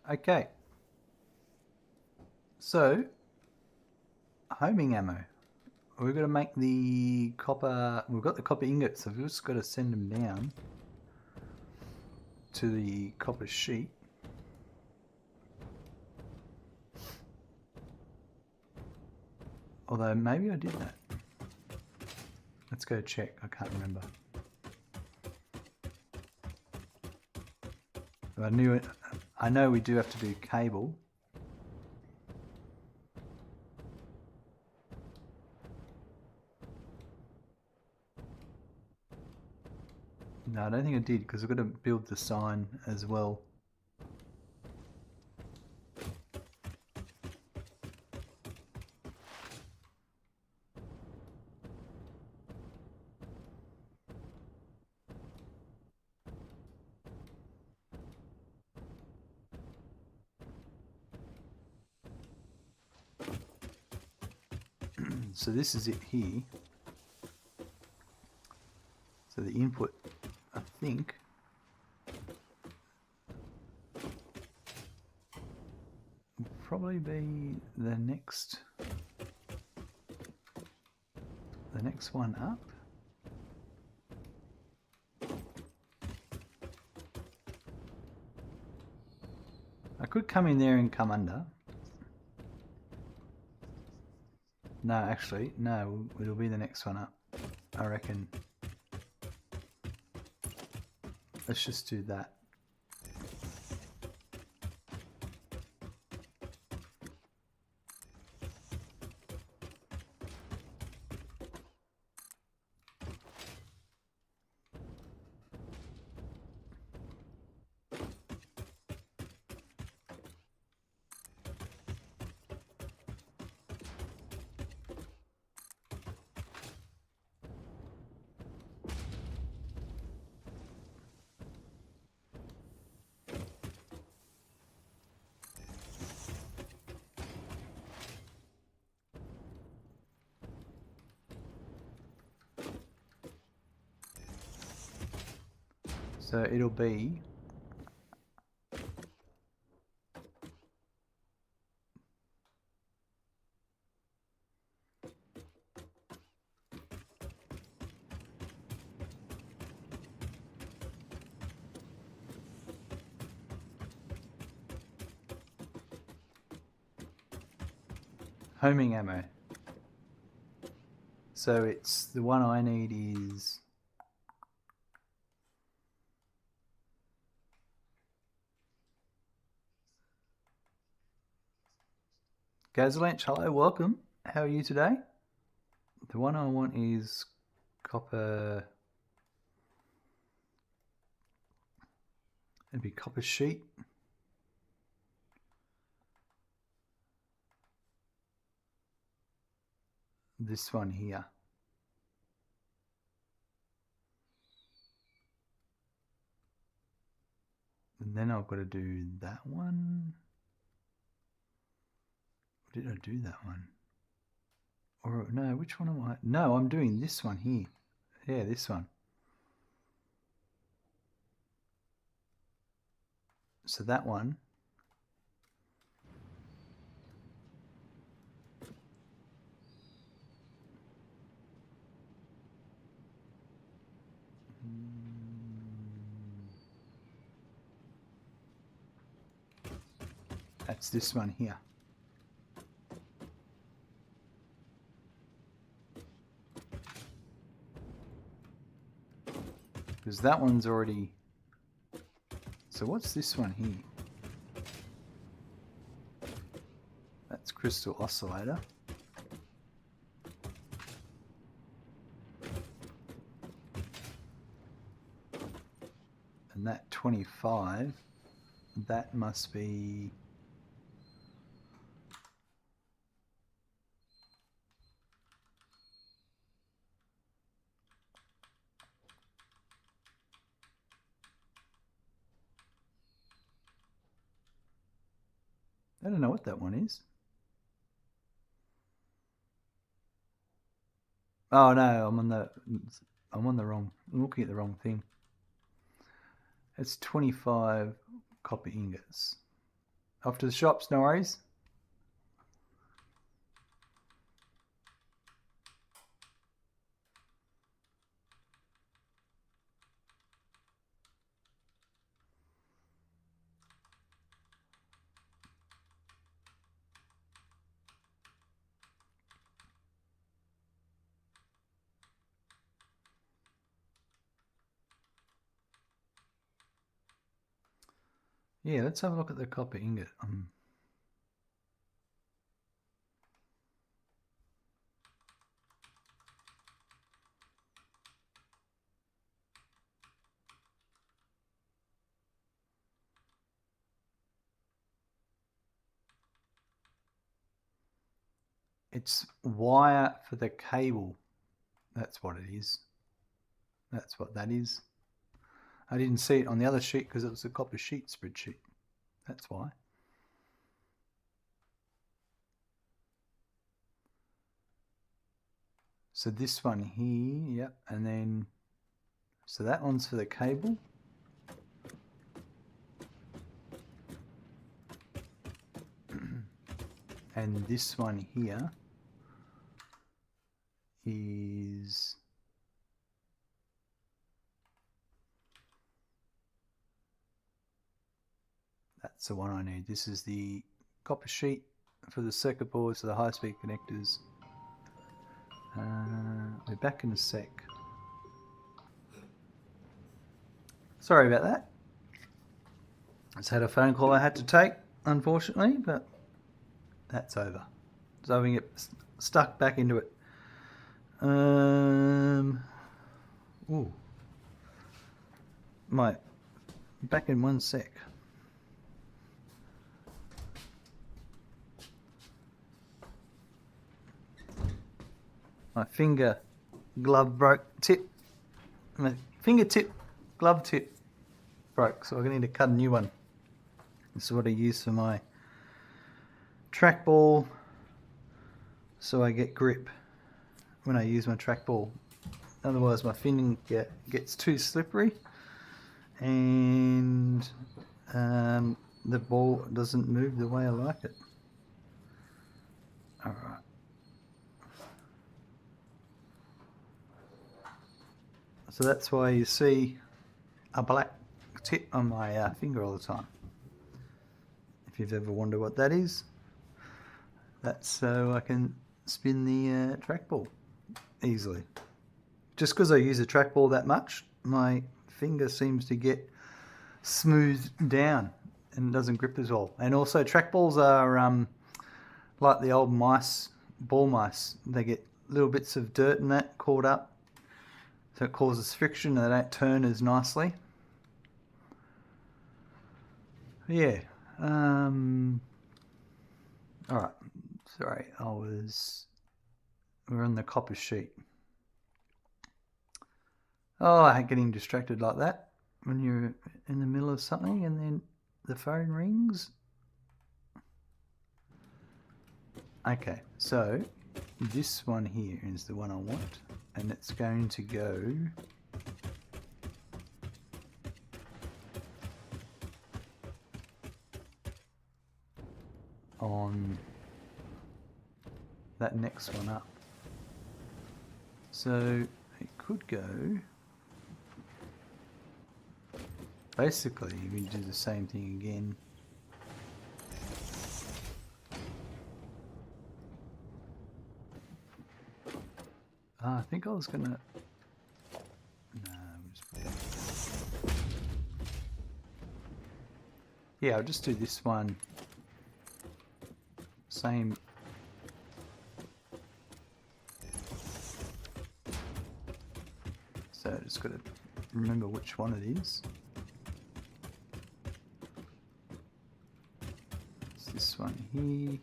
Okay. So, homing ammo. We've got to make the copper... We've got the copper ingots, so we've just got to send them down to the copper sheet. Although, maybe I did that. Let's go check. I can't remember. I knew it. I know we do have to do cable. No, I don't think I did, because I've got to build the sign as well. So this is it here. So the input, I think, will probably be the next one up. I could come in there and come under. No, actually, no, it'll be the next one up, I reckon. Let's just do that. So it'll be homing ammo. So it's the one I need is Gasolanch. Hello, welcome. How are you today? The one I want is copper. It'd be copper sheet. This one here. And then I've got to do that one. Or did I do that one? Or no, which one am I? No, I'm doing this one here. Yeah, this one. So that one. That's this one here. Because that one's already... So what's this one here? That's crystal oscillator. And that 25, that must be... I don't know what that one is. Oh no, I'm looking at the wrong thing. It's 25 copper ingots. Off to the shops, no worries. Yeah, let's have a look at the copper ingot. It's wire for the cable. That's what it is. That's what that is. I didn't see it on the other sheet because it was a copper sheet spreadsheet. That's why. So this one here, yep, and then, so that one's for the cable. And this one here is that's the one I need. This is the copper sheet for the circuit boards for the high-speed connectors. We're back in a sec. Sorry about that. Just had a phone call I had to take, unfortunately, but that's over. So we can get stuck back into it. Ooh. Back in one sec. My finger glove tip. My fingertip glove tip broke, so I'm gonna need to cut a new one. This is what I use for my trackball, so I get grip when I use my trackball. Otherwise, my finger gets too slippery, and the ball doesn't move the way I like it. All right. So that's why you see a black tip on my finger all the time. If you've ever wondered what that is, that's so I can spin the trackball easily. Just because I use a trackball that much, my finger seems to get smoothed down and doesn't grip as well. And also trackballs are like the old ball mice. They get little bits of dirt and that caught up. So it causes friction and they don't turn as nicely. Yeah. Alright. Sorry, we're on the copper sheet. Oh, I hate getting distracted like that when you're in the middle of something and then the phone rings. Okay, so this one here is the one I want, and it's going to go on that next one up. So it could go, basically we do the same thing again. I think I was gonna, yeah, I'll just do this one, same. So just got to remember which one it is. It's this one here.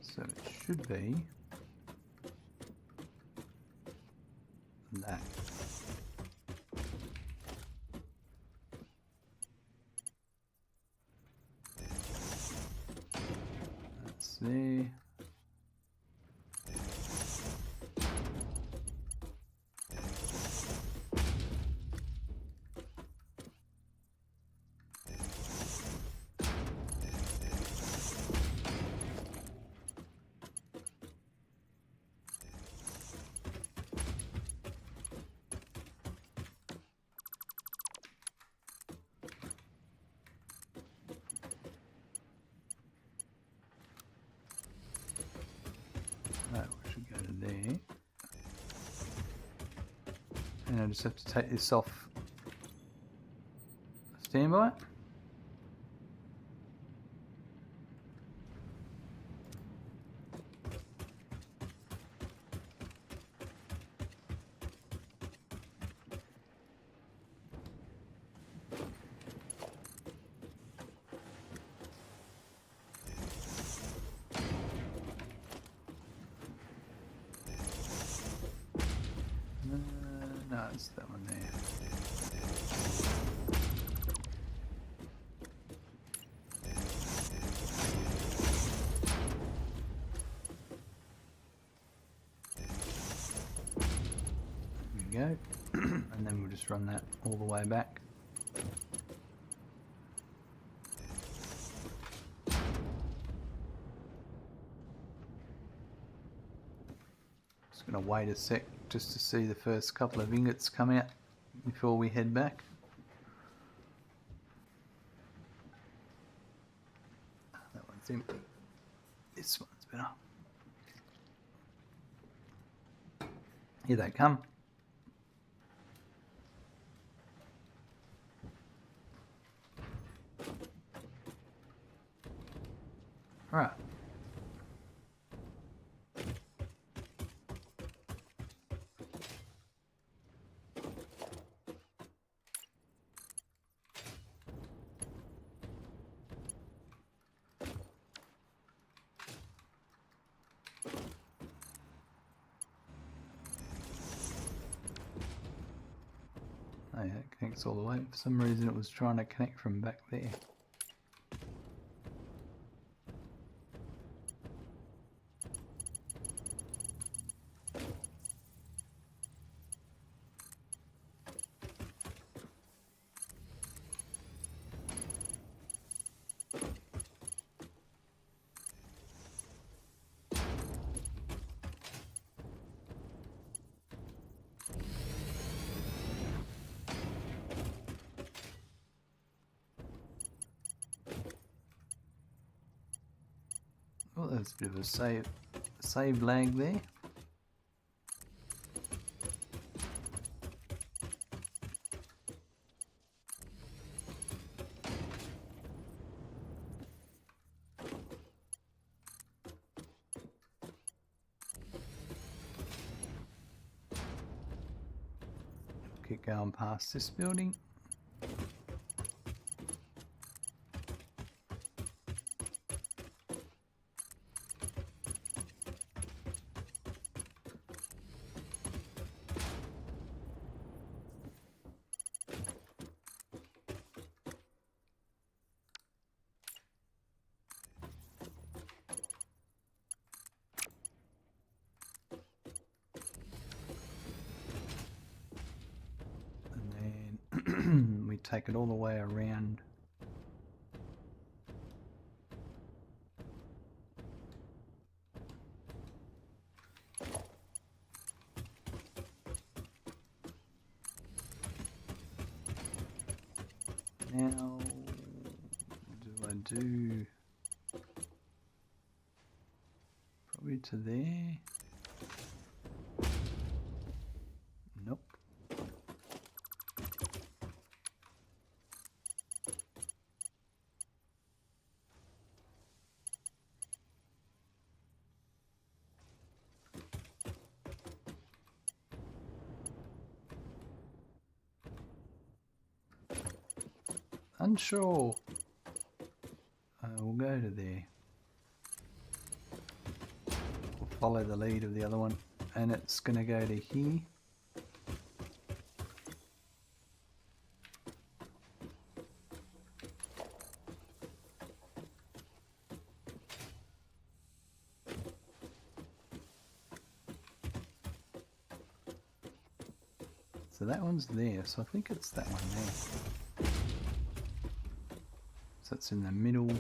So it should be that. That's there. That should go to there. And I just have to take this off standby. No, it's that one there. There we go. And then we'll just run that all the way back. Just going to wait a sec just to see the first couple of ingots come out before we head back. That one's empty. This one's better. Here they come. Right. Oh yeah, it connects all the way. For some reason it was trying to connect from back there. Oh, there's a bit of a save lag there. Keep going past this building. We take it all the way around. Now, what do I do? Probably to there. Nope. Unsure. We'll go to there. We'll follow the lead of the other one, and it's going to go to here. So that one's there, so I think it's that one there. So it's in the middle.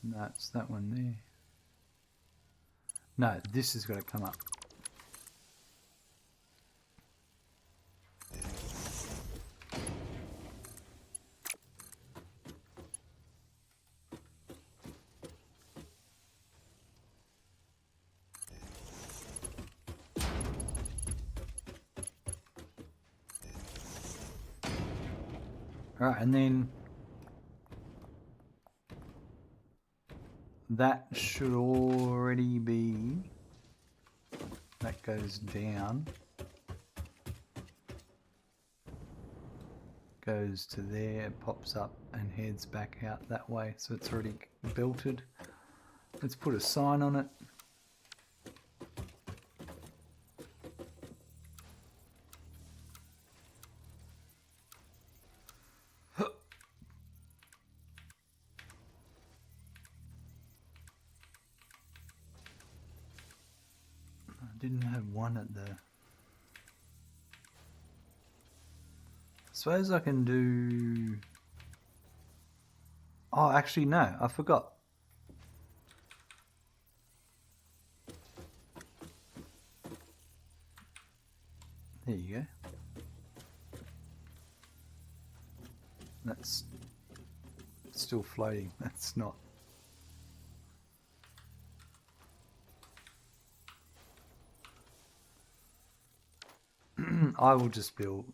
No, it's that one there. No, this is going to come up. Alright, and then that should already be, that goes down, goes to there, pops up and heads back out that way, so it's already belted. Let's put a sign on it. I didn't have one at the... Suppose I can do... Oh, actually no, I forgot. There you go. That's still floating. That's not... I will just build...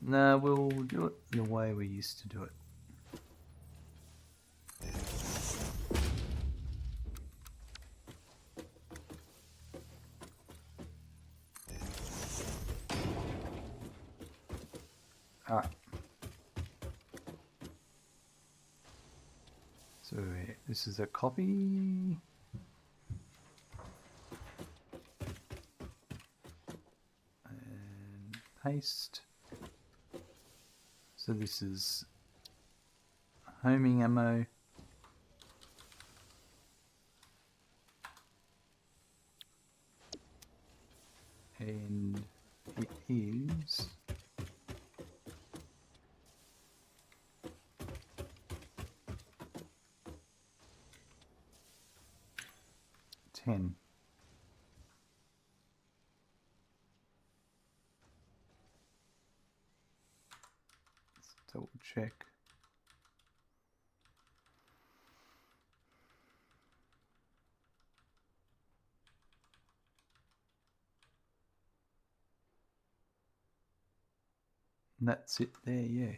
no, we'll do it the way we used to do it. Alright. So this is a copy. And paste. So this is homing ammo. And it is $10. Let's double check. And that's it there, yeah.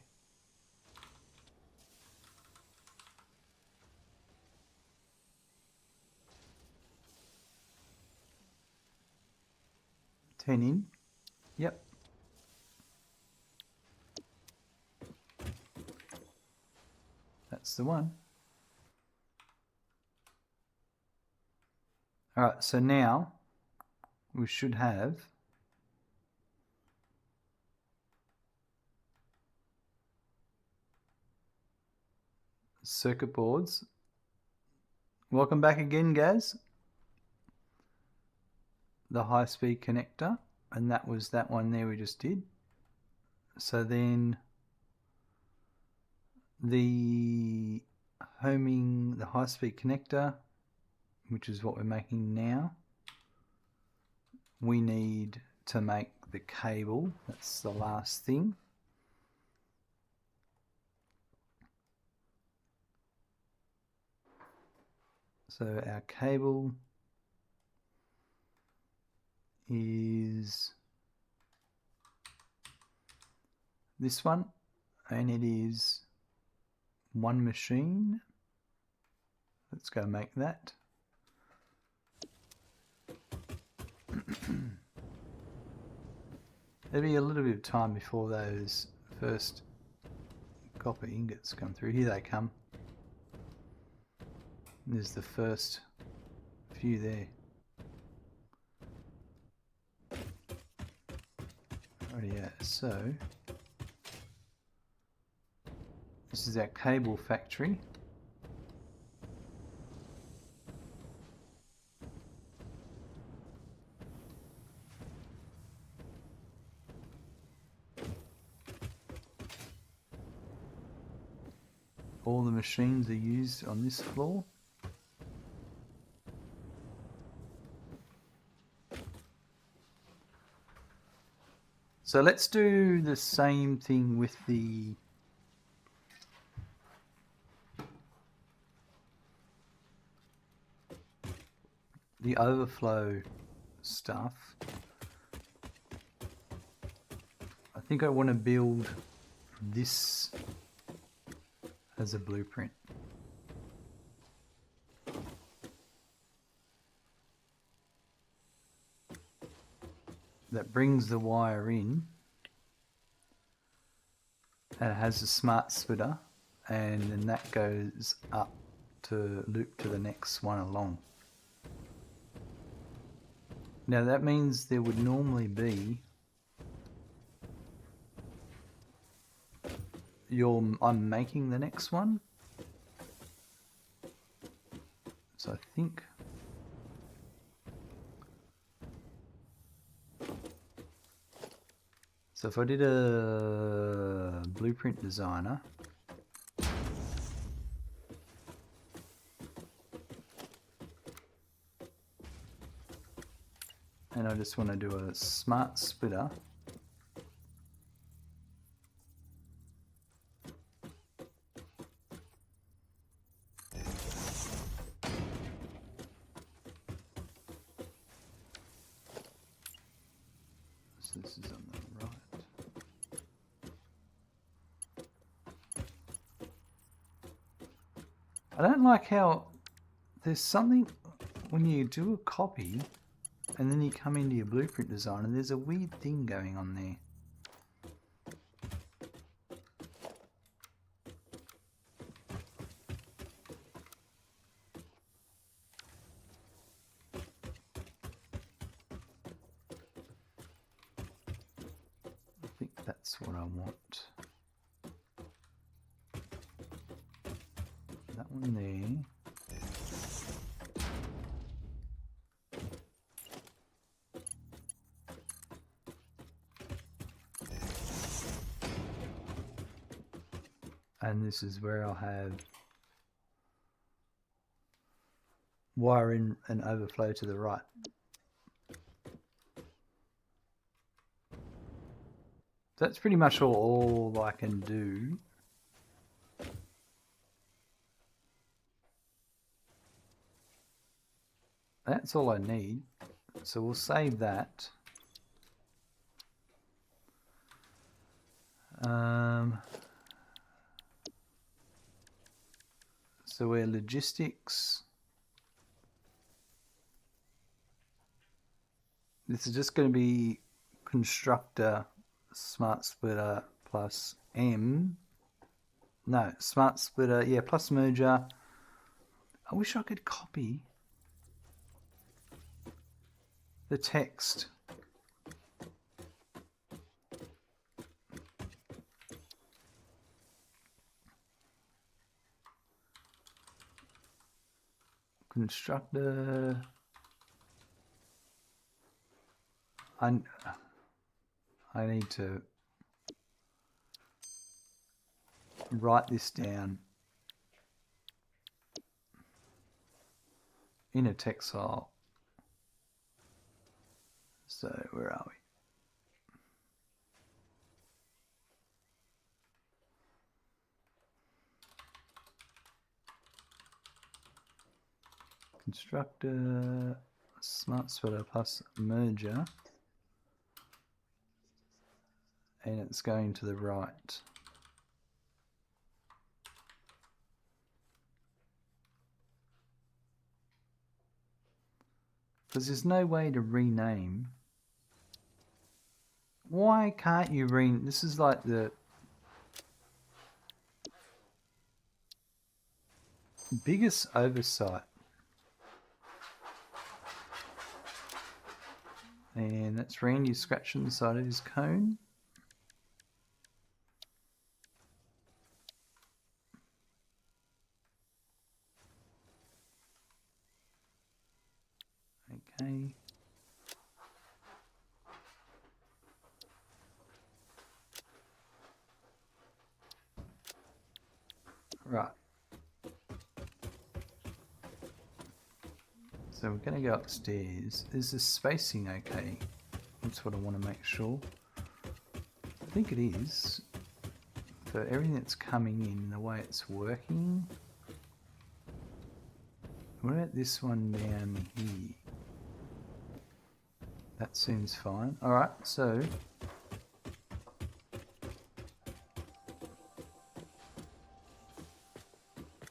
$10 in. Yep. That's the one. Alright, so now we should have circuit boards. Welcome back again, Gaz. The high-speed connector, and that was that one there we just did. So then the homing, the high-speed connector, which is what we're making now, we need to make the cable. That's the last thing. So our cable is this one, and it is one machine. Let's go make that. There'll be a little bit of time before those first copper ingots come through. Here they come. There's the first few there. Rightio, so this is our cable factory. All the machines are used on this floor. So let's do the same thing with the overflow stuff. I think I want to build this as a blueprint. That brings the wire in, and it has a smart splitter, and then that goes up to loop to the next one along. Now that means there would normally be I'm making the next one. So I think so if I did a blueprint designer, and I just want to do a smart splitter, so this is on the right. I don't like how there's something when you do a copy and then you come into your blueprint design and there's a weird thing going on there. I think that's what I want. That one there. And this is where I'll have wire in and overflow to the right. That's pretty much all I can do. That's all I need. So we'll save that. So we're logistics. This is just going to be constructor smart splitter plus M. No, smart splitter, yeah, plus merger. I wish I could copy the text. Constructor. I need to write this down in a text file. So where are we? Constructor smart splitter plus merger, and it's going to the right. Because there's no way to rename. Why can't you rename? This is like the biggest oversight. And that's Randy scratching the side of his cone. Okay. Right. So we're going to go upstairs. Is the spacing okay? That's what I want to make sure. think it is. For everything that's coming in, the way it's working. What about this one down here? That seems fine. Alright, so...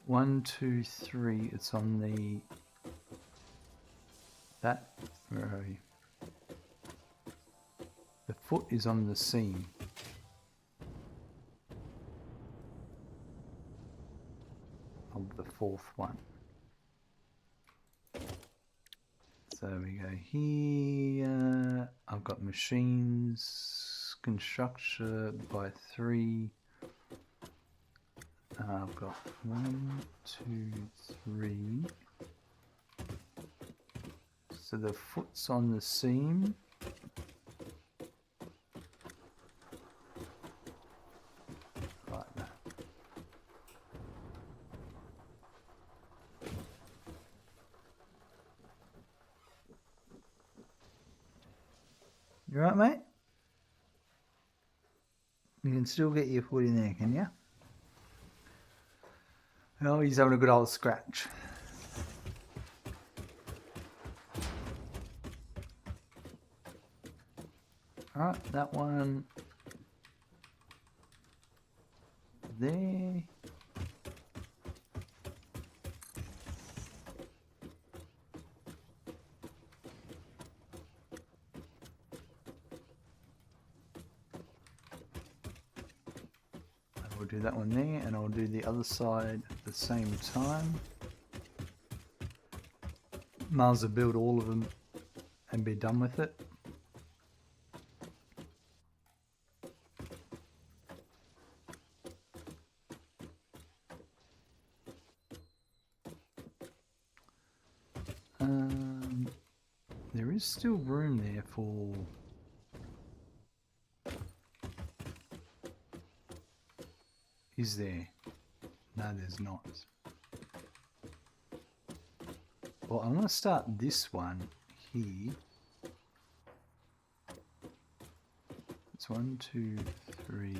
One, two, three, it's on the... That... Where are you? The foot is on the seam. Of the fourth one. So we go here. I've got machines, construction by 3. I've got 1, 2, 3. So the foot's on the seam. Like that. You right, mate? You can still get your foot in there, can you? Oh, he's having a good old scratch. Alright, that one there. We'll do that one there, and I'll do the other side at the same time. Might as well build all of them and be done with it. There is still room there for... Is there? No, there's not. Well, I'm going to start this one here. It's 1, 2, 3.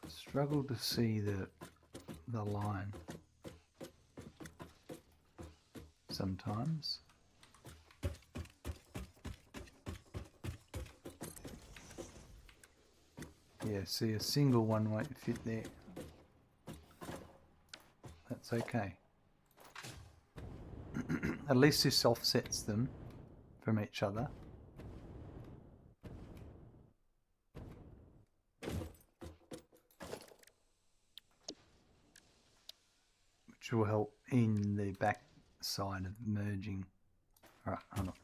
Struggle to see the line sometimes. Yeah, see, a single one won't fit there. That's okay. At least this offsets them from each other. Which will help in the back side of merging. Alright, hold on.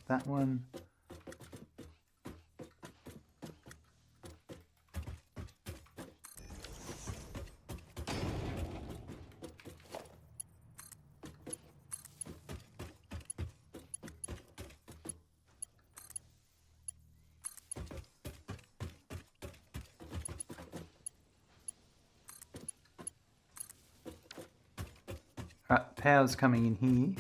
That one. Right, power's coming in here.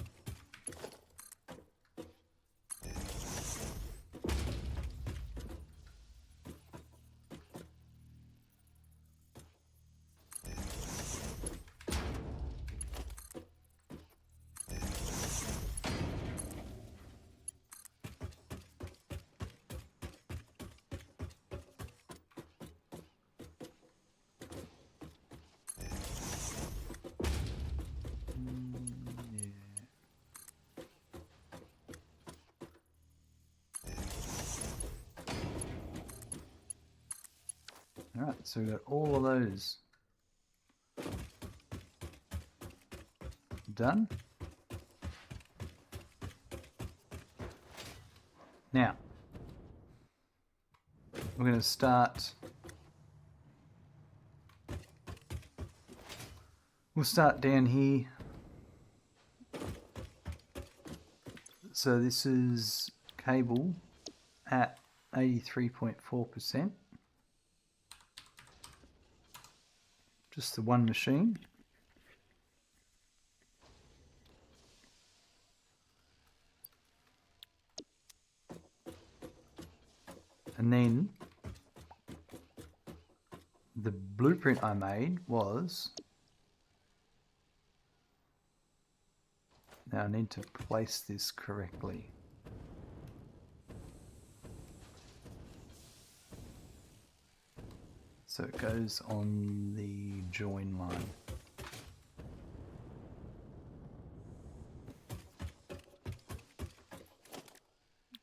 Alright, so we've got all of those done. Now, we're going to start. We'll start down here. So this is cable at 83.4%. Just the one machine. And then the blueprint I made was, now I need to place this correctly. So it goes on the join line.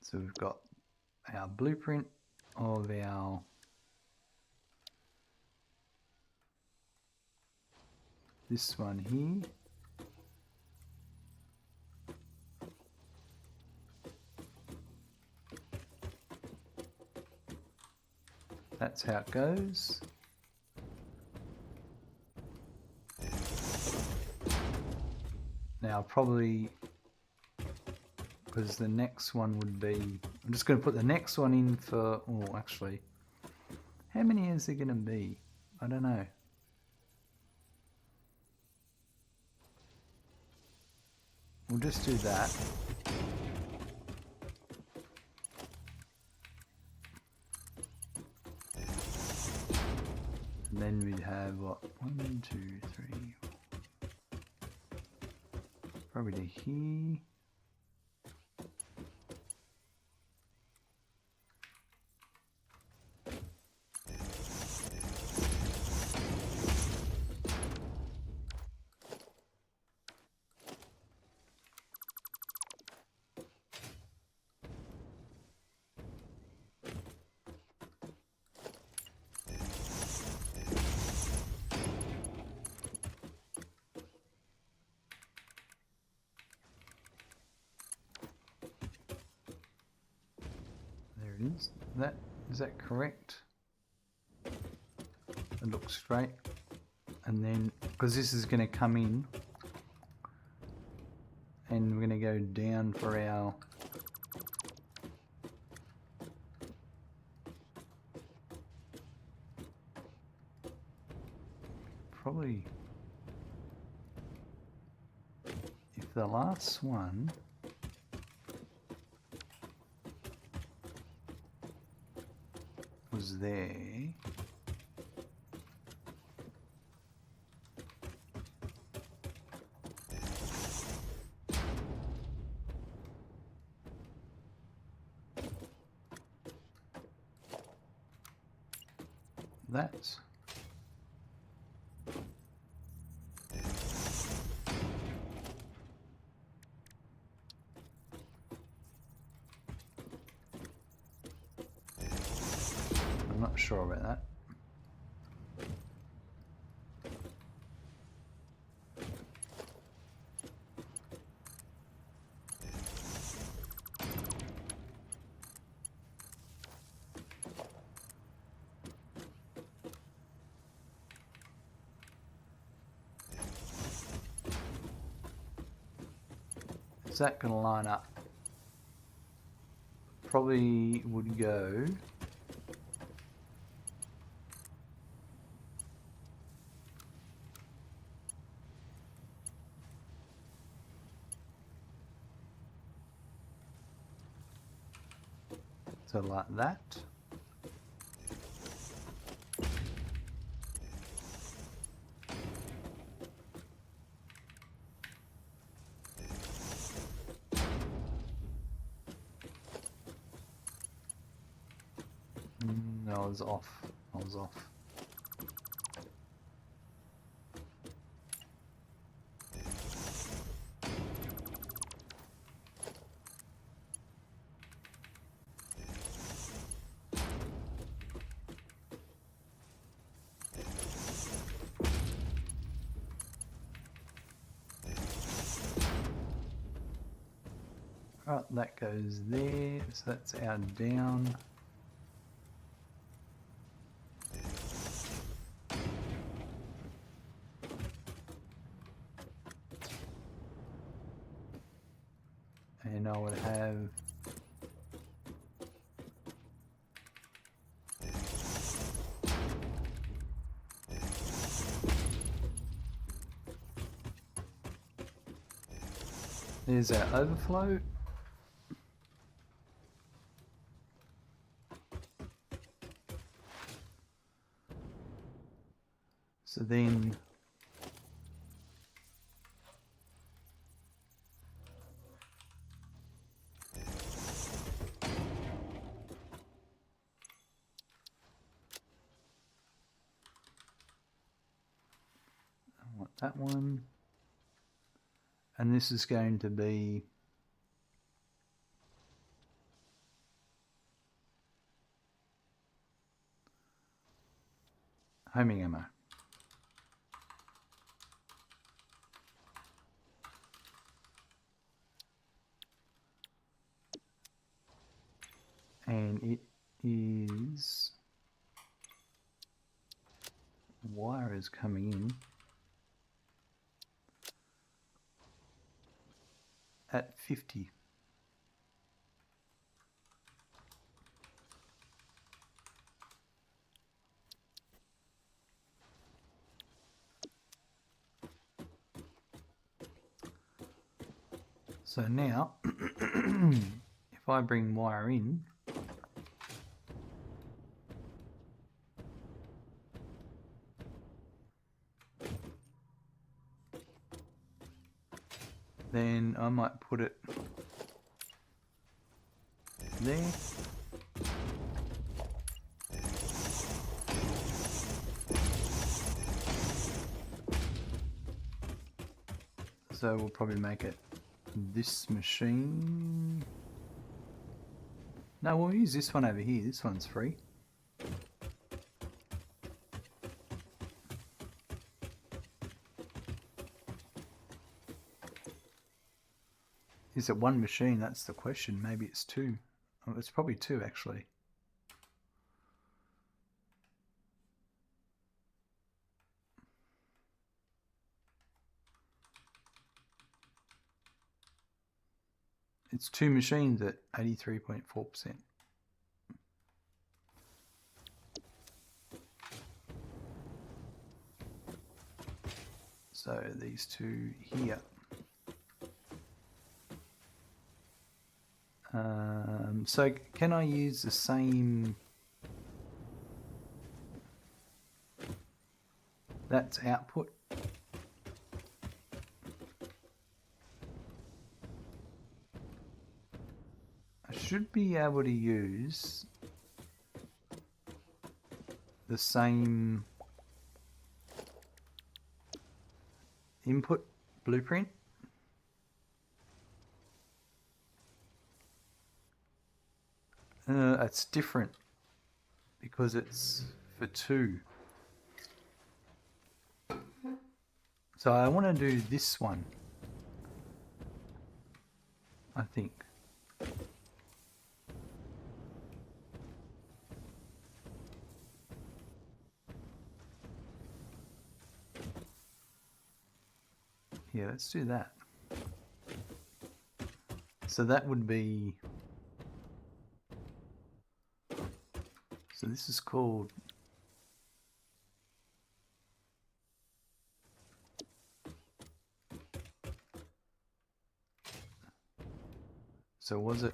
So we've got our blueprint of our this one here. That's how it goes. Now probably, because the next one would be, I'm just going to put the next one in for, oh actually, how many is there going to be? I don't know. We'll just do that. And then we'd have what? 1, 2, 3. Probably to here. There it is. Is that correct? It looks great. And then, because this is going to come in, and we're going to go down for our probably, if the last one was there, that's I'm not sure about that. Is that going to line up? Probably would go so like that. No, I was off. I was off. Right, that goes there, so that's our down. And I would have there's our overflow. So then I want that one. And this is going to be homing ammo. And it is wire is coming in at 50. So now if I bring wire in, then I might put it there. So we'll probably make it this machine. No, we'll use this one over here. This one's free. Is it one machine? That's the question. Maybe it's two. Oh, it's probably two actually. It's two machines at 83.4%. So these two here. So can I use the same? That's output. I should be able to use the same input blueprint. It's different because it's for two. So I want to do this one, I think. Yeah, let's do that. So that would be, so this is called so was it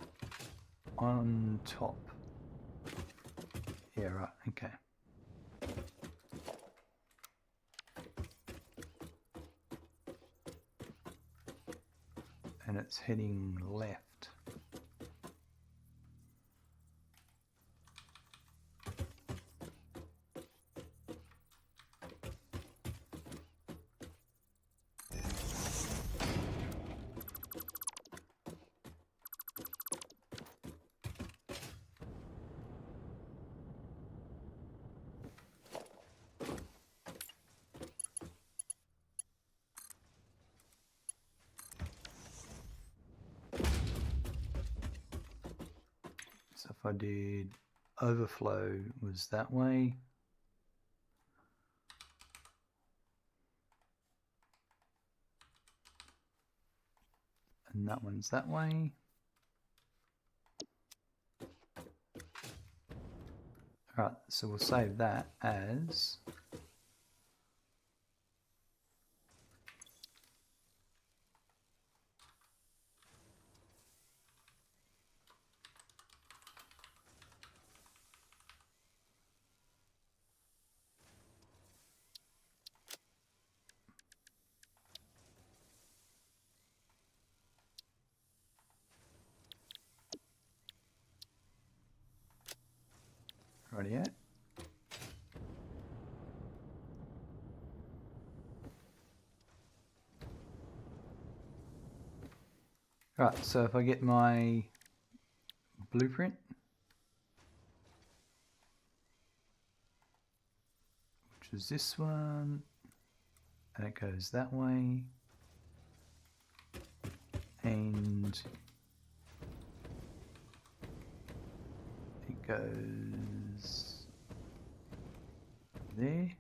on top? Yeah, right, okay. And it's heading left. if I did overflow was that way. And that one's that way. Alright, so we'll save that as rightio. Right, so if I get my blueprint, which is this one, and it goes that way, and it goes there.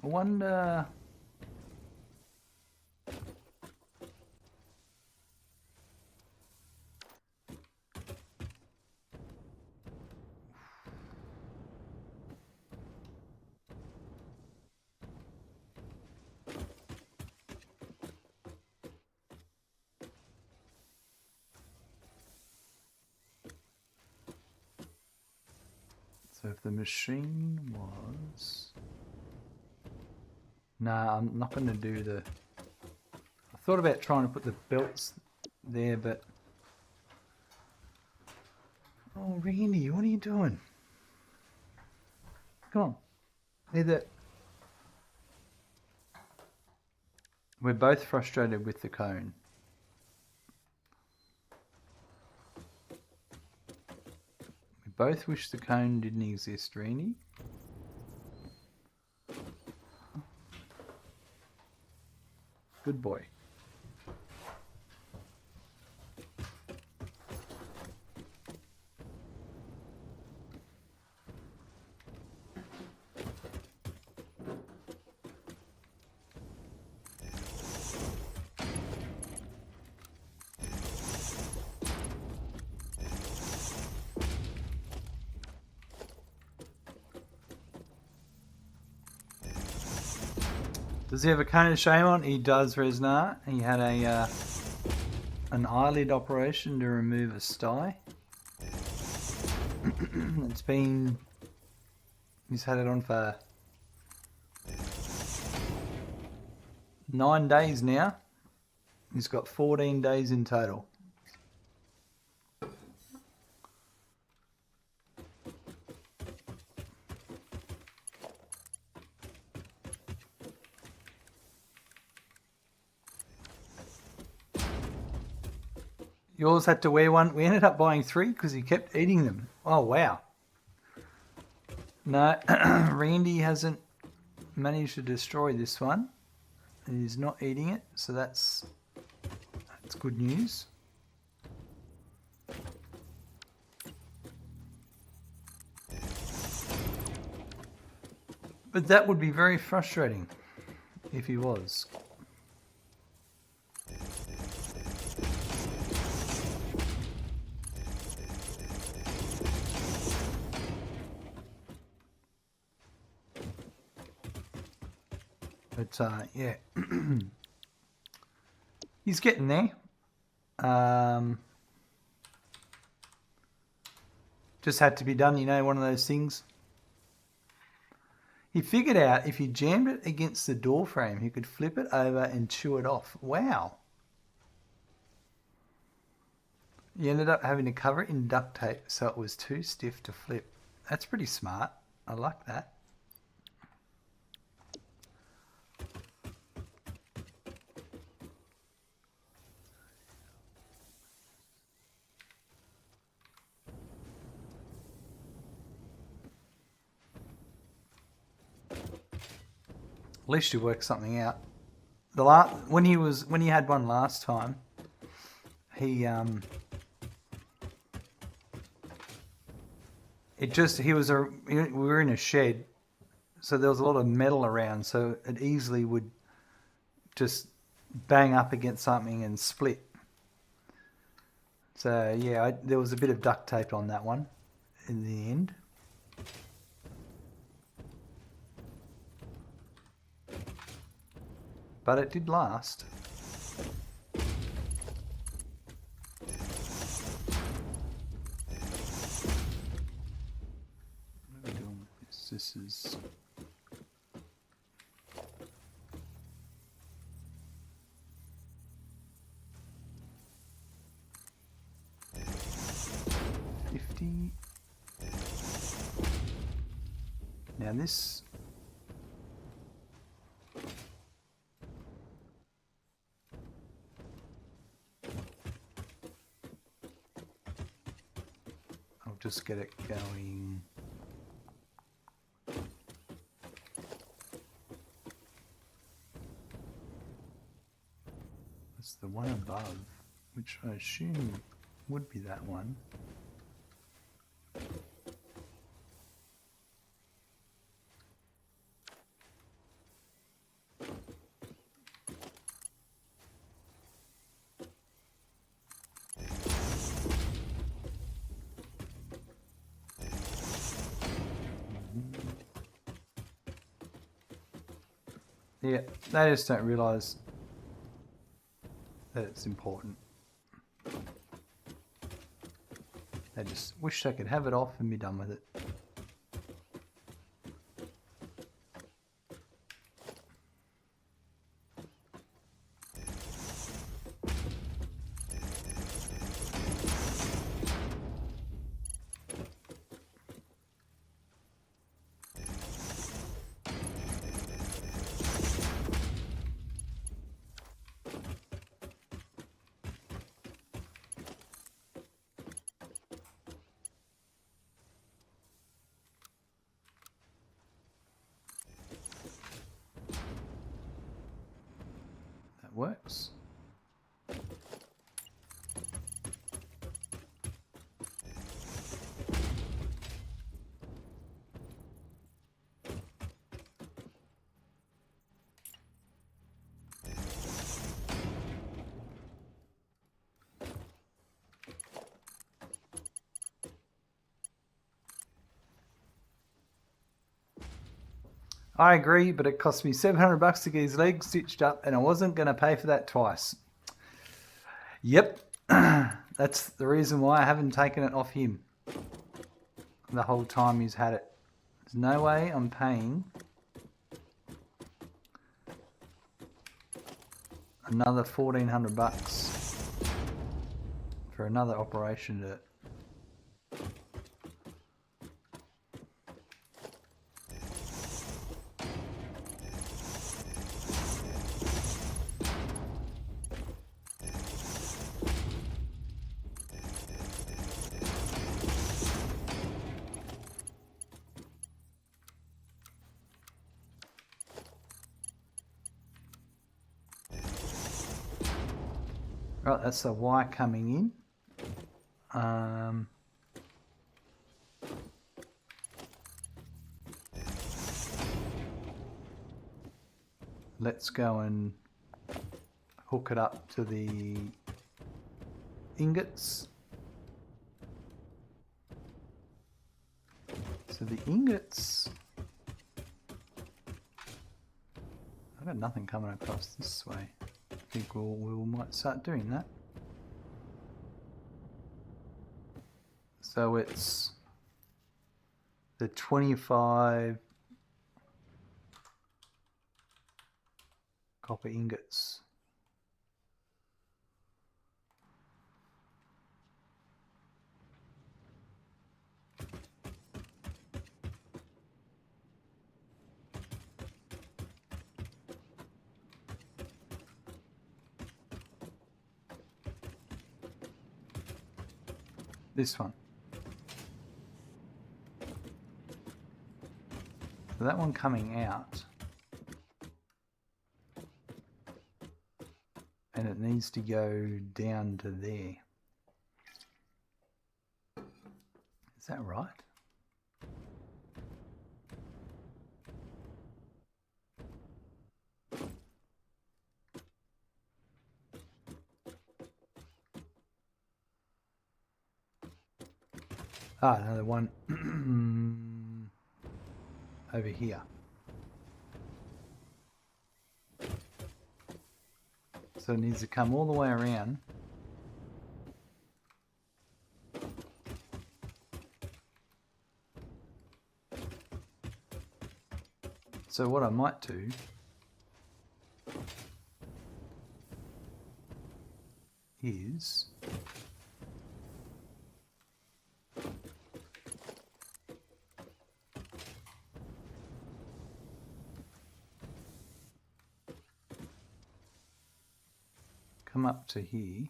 I wonder. So if the machine was... Nah, I'm not going to do the... I thought about trying to put the belts there, but... Oh, Randy, what are you doing? Come on. Either... We're both frustrated with the cone. We both wish the cone didn't exist, Randy. Good boy. Does he have a cone of shame on? He does, Resnar. He had a an eyelid operation to remove a sty. It's been... He's had it on for 9 days now. He's got 14 days in total. Yours had to wear one. We ended up buying 3 because he kept eating them. Oh, wow. No, Randy hasn't managed to destroy this one. He's not eating it, so that's good news. But that would be very frustrating if he was. But yeah, he's getting there. Just had to be done, you know, one of those things. He figured out if he jammed it against the door frame, he could flip it over and chew it off. Wow. He ended up having to cover it in duct tape so it was too stiff to flip. That's pretty smart. I like that. least you work something out. When he had one last time, he we were in a shed, so there was a lot of metal around, so it easily would just bang up against something and split. So yeah, there was a bit of duct tape on that one in the end. But it did last. What are we doing with this? This is... Now this... I'll just get it going. That's the one above, which I assume would be that one. Yeah, they just don't realise that it's important. They just wish they could have it off and be done with it. Works. I agree, but it cost me $700 to get his legs stitched up, and I wasn't going to pay for that twice. Yep, that's the reason why I haven't taken it off him the whole time he's had it. There's no way I'm paying another $1,400 for another operation to... Right, that's the wire coming in. Let's go and hook it up to the ingots. So the ingots... I've got nothing coming across this way. I think we might start doing that. So it's the 25 copper ingots. This one. So that one coming out needs to go down to there. Is that right? Ah, another one over here. So it needs to come all the way around. So what I might do is come up to here.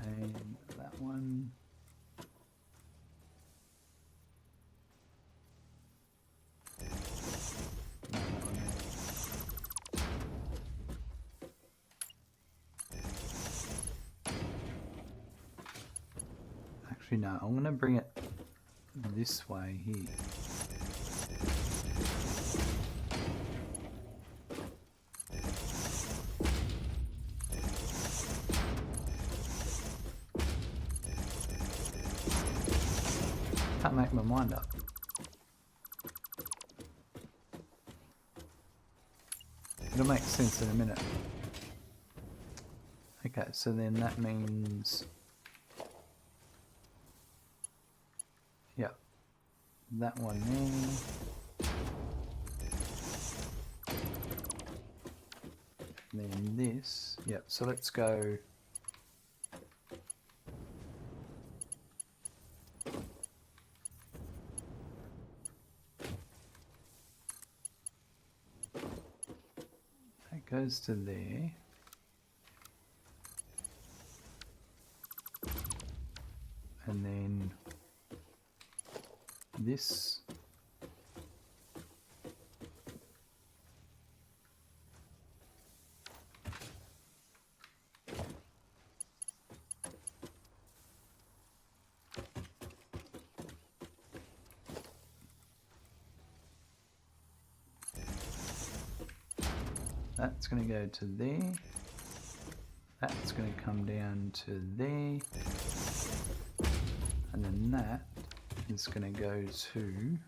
And that one. Actually, no, I'm going to bring it this way here. Can't make my mind up. It'll make sense in a minute. Okay, so then that means, yeah, that one there. Then this, yep, so let's go that goes to there. And then this that's going to go to there. That's going to come down to there. And then that is going to go to here.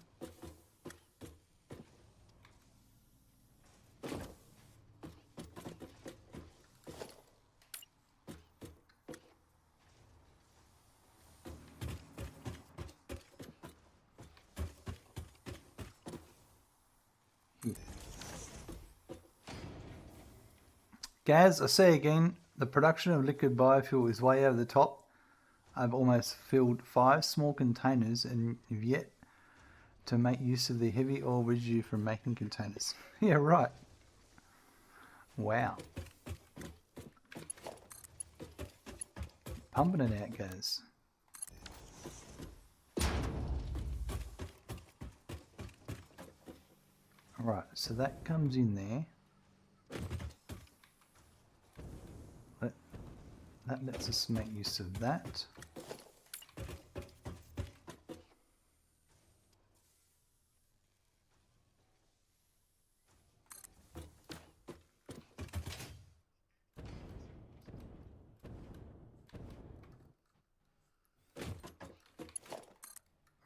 Gaz, I say again, the production of liquid biofuel is way over the top. I've almost filled 5 small containers and have yet to make use of the heavy oil residue from making containers. Yeah, right. Wow. Pumping it out, guys. Alright, so that comes in there. That lets us make use of that.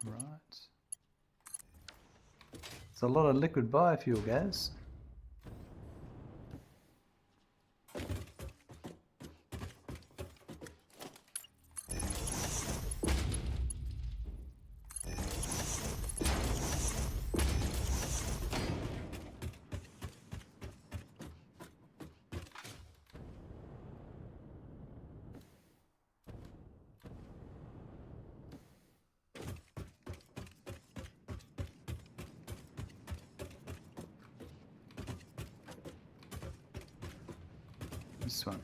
Right. It's a lot of liquid biofuel, guys. This one.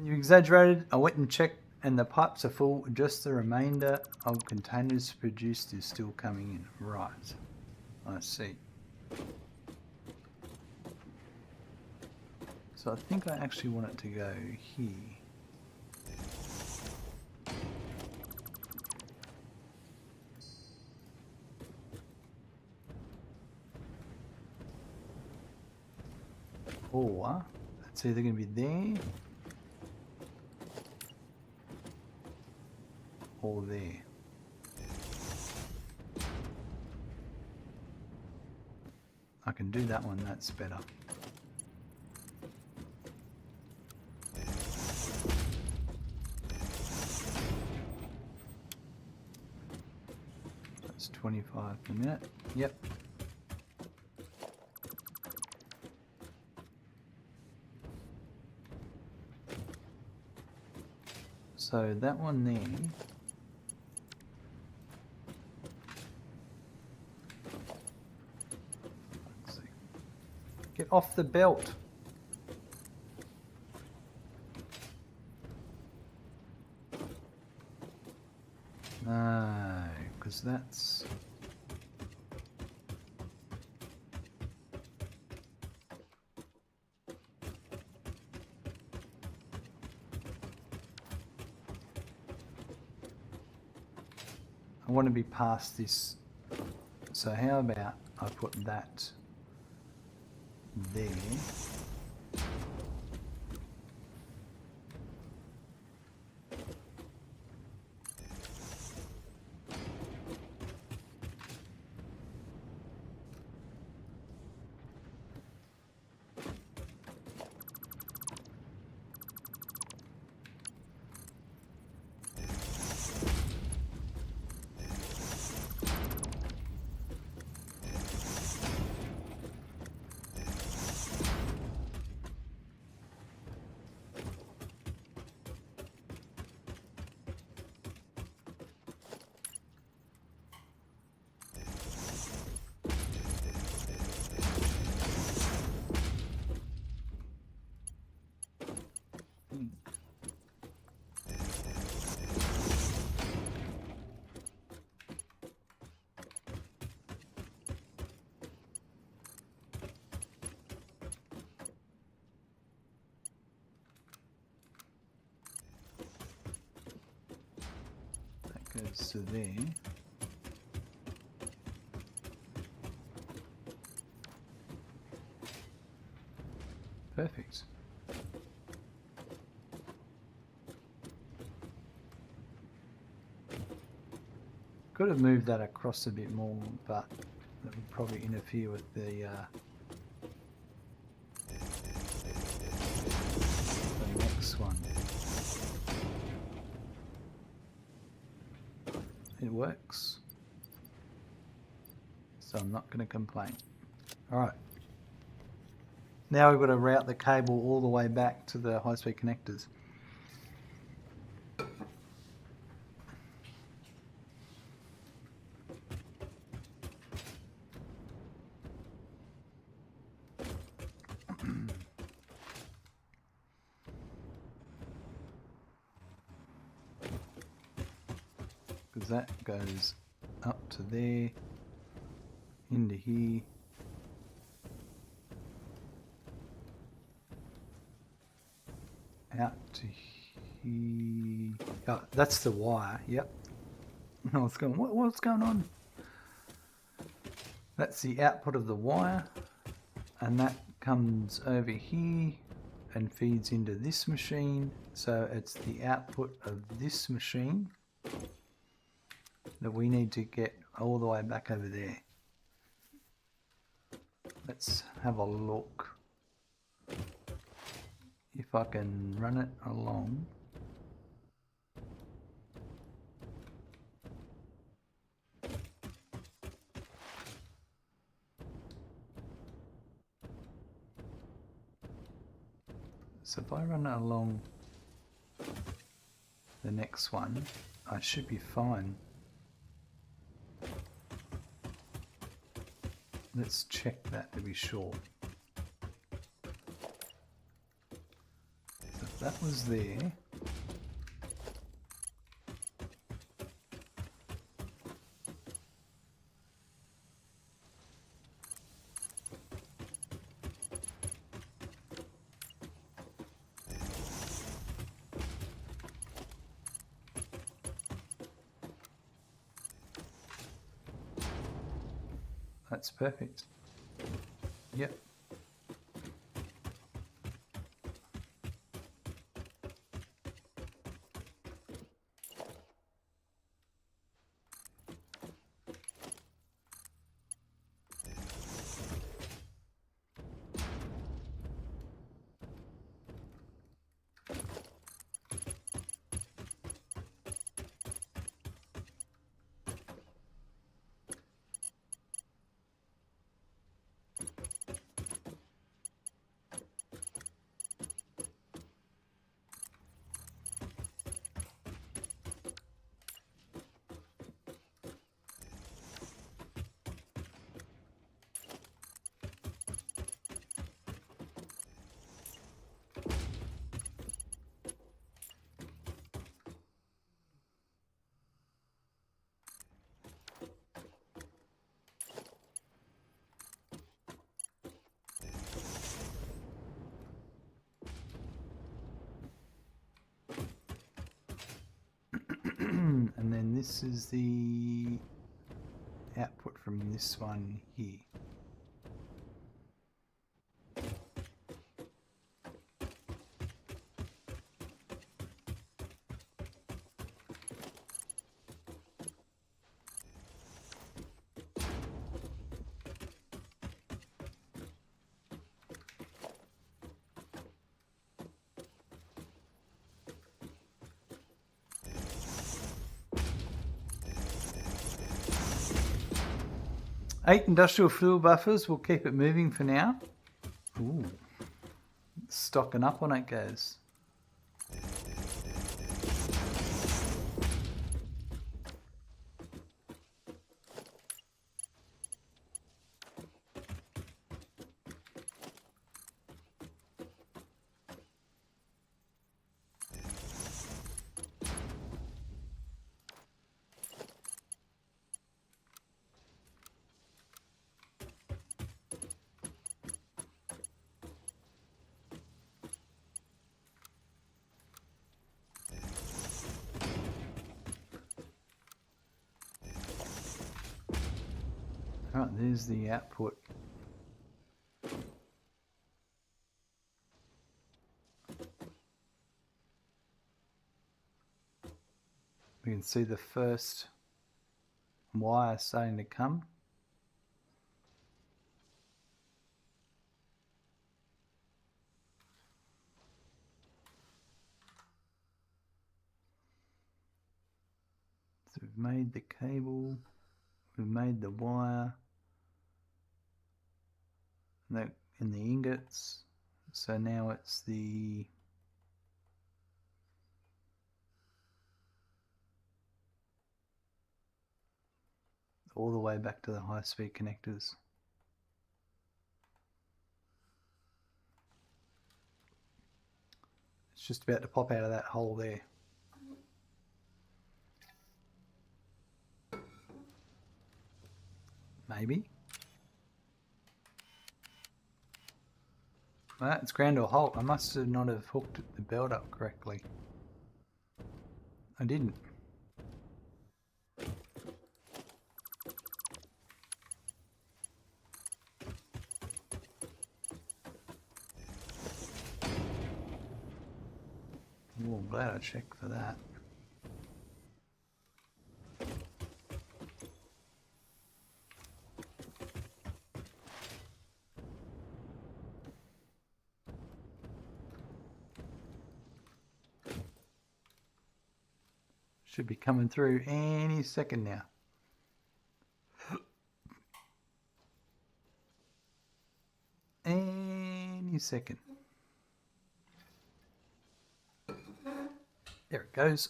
You exaggerated. I went and checked and the pipes are full. Just the remainder of containers produced is still coming in. Right. I see. So I think I actually want it to go here. Or it's either going to be there or there. I can do that one, that's better. That's 25 per minute. Yep. So that one there. Let's see. Get off the belt. No, because that's... I want to be past this. So how about I put that there. Goes to there. Perfect. Could have moved that across a bit more, but that would probably interfere with the next one. It works, so I'm not going to complain. Alright, now we've got to route the cable all the way back to the high-speed connectors. Because that goes up to there, into here, out to here. Oh, that's the wire. Yep. I was going, what's going on? That's the output of the wire, and that comes over here and feeds into this machine. So it's the output of this machine that we need to get all the way back over there. Let's have a look if I can run it along. So if I run it along the next one, I should be fine. Let's check that to be sure. So if that was there, that's perfect. Yep. And then this is the output from this one here. Eight industrial fuel buffers will keep it moving for now. Ooh, stocking up on it goes. Right, there's the output. We can see the first wire starting to come. So we've made the cable, we've made the wire, in the ingots. So now it's the all the way back to the high-speed connectors. It's just about to pop out of that hole there. Maybe. Well, it's ground to a halt. I must have not have hooked the belt up correctly. I didn't. Oh, I'm glad I checked for that. Should be coming through any second now. Any second. There it goes.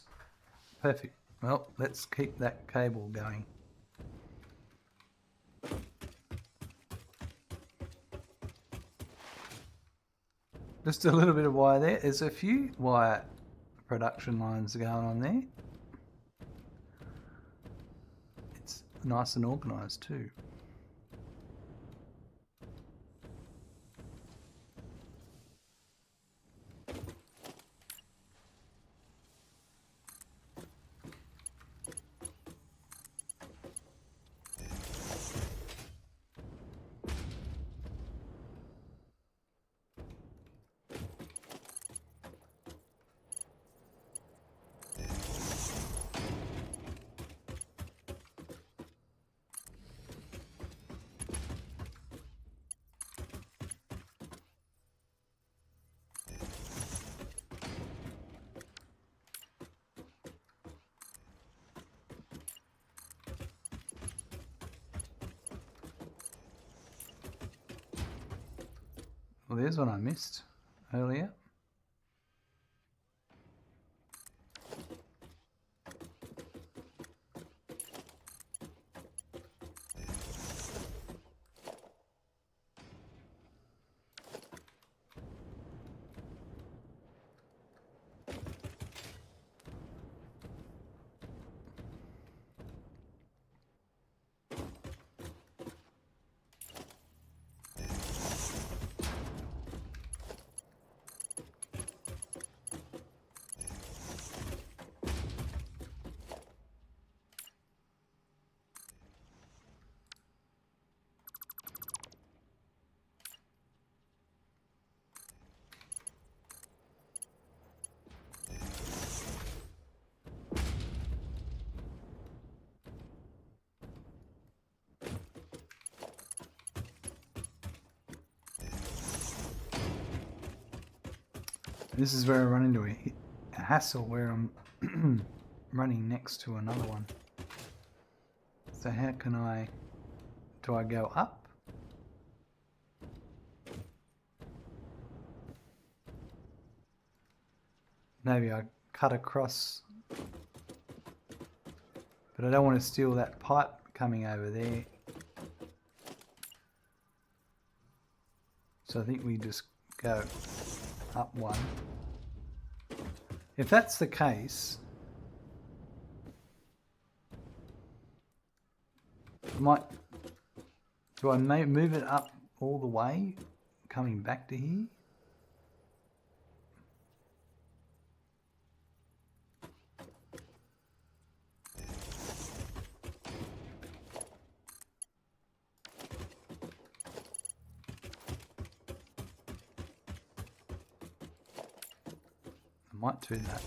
Perfect. Well, let's keep that cable going. Just a little bit of wire there. There's a few wire production lines going on there. It's nice and organised too. Well, there's one I missed earlier. This is where I run into a hassle where I'm running next to another one. So how can do I go up? Maybe I cut across, but I don't want to steal that pipe coming over there. So I think we just go up one. If that's the case, do I move it up all the way, coming back to here? I might do that.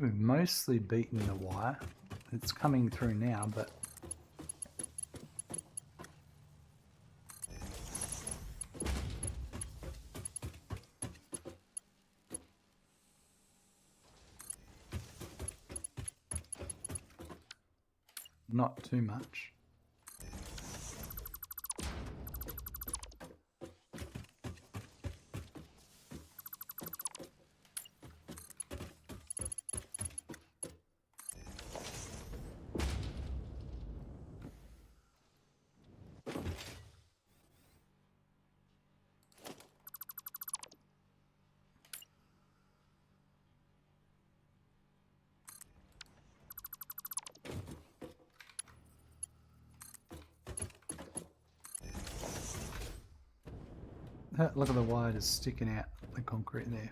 We've mostly beaten the wire. It's coming through now, but not too much. Look at the wire just sticking out the concrete there.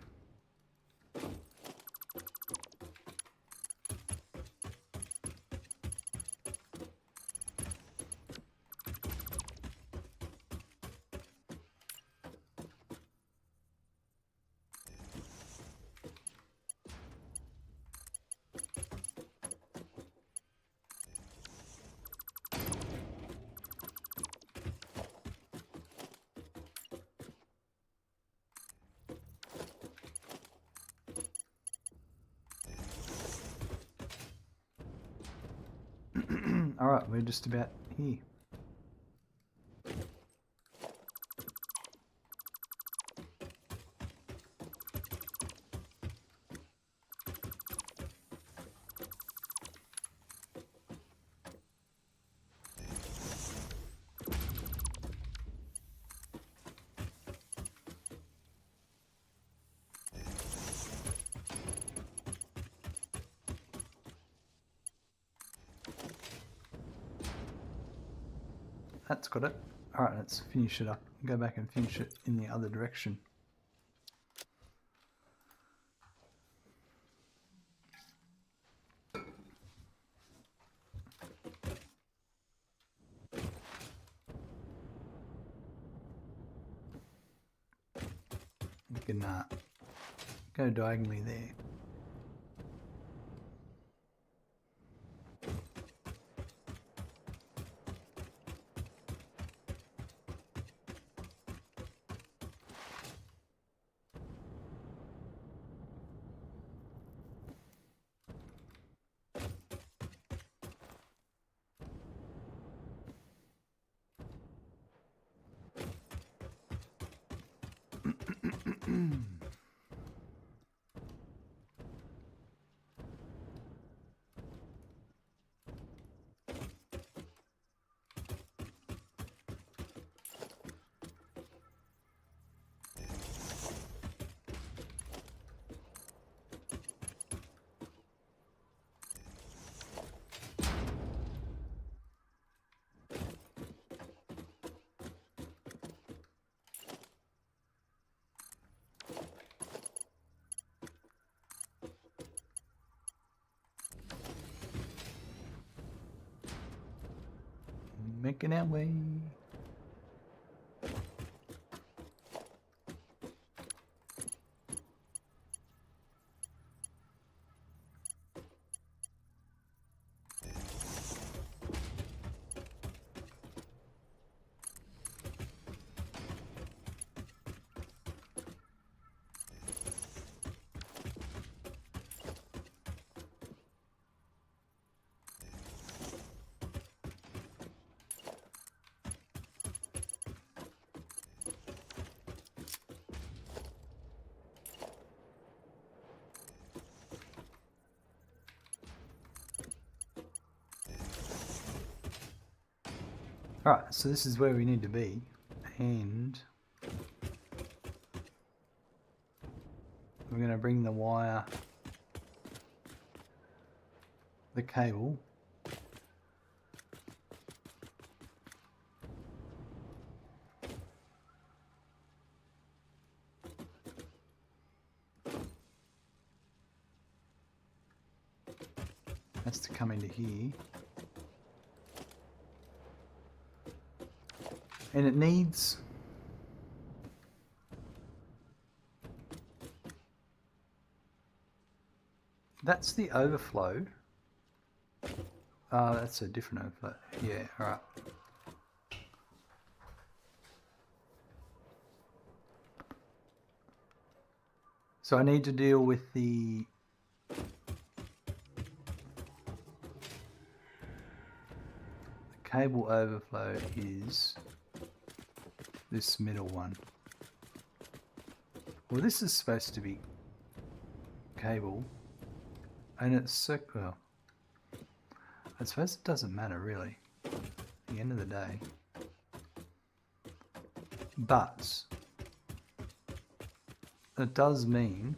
Alright, we're just about here. That's got it. Alright, let's finish it up. Go back and finish it in the other direction. We can go diagonally there. Making our way. Alright, so this is where we need to be, and we're going to bring the wire, the cable, has to come into here. And it needs That's the overflow. That's a different overflow. Yeah, alright. So I need to deal with the cable overflow is this middle one. Well, this is supposed to be cable, and it's circular. I suppose it doesn't matter really, at the end of the day. But it does mean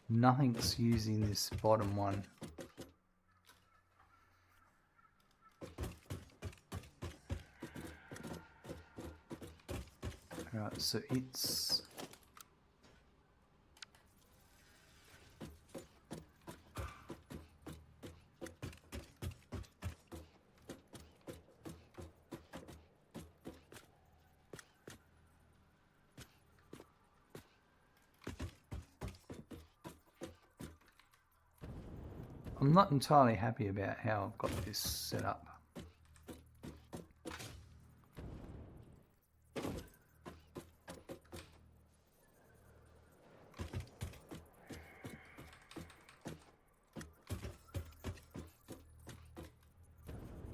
nothing's using this bottom one. Alright, so it's I'm not entirely happy about how I've got this set up.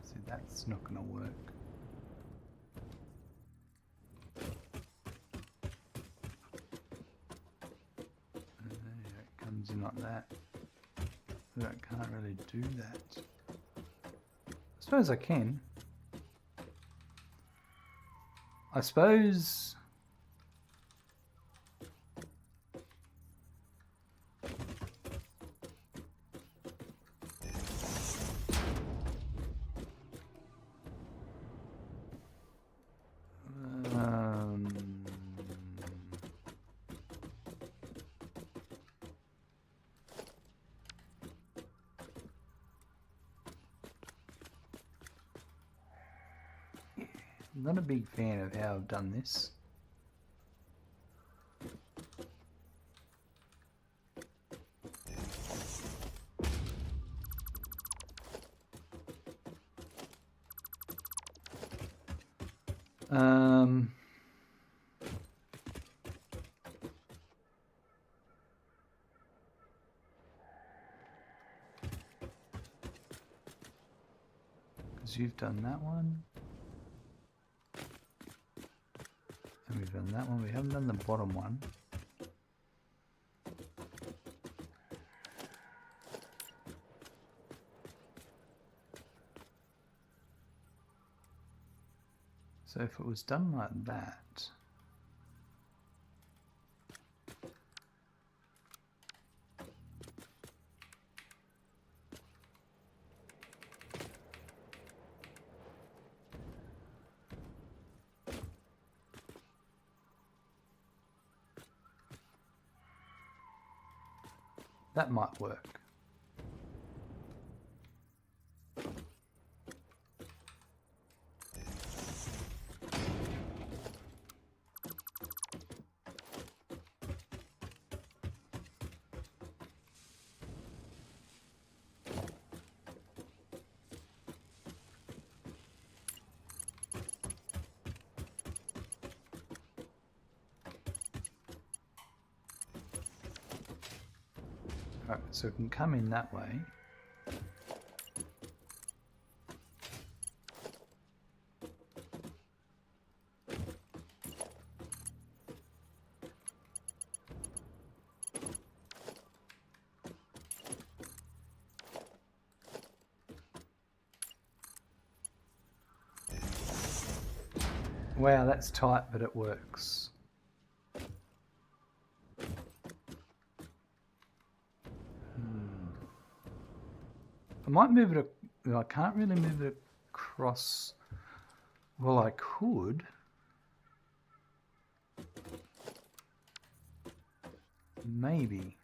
See, that's not going to work. There it comes in like that. But I can't really do that. I suppose I can. I suppose I'm not a big fan of how I've done this. Because you've done that one. And we've done that one. We haven't done the bottom one. So if it was done like that, that might work. Right, so it can come in that way. Wow, that's tight, but it works. I might move it, I can't really move it across. Well, I could. Maybe.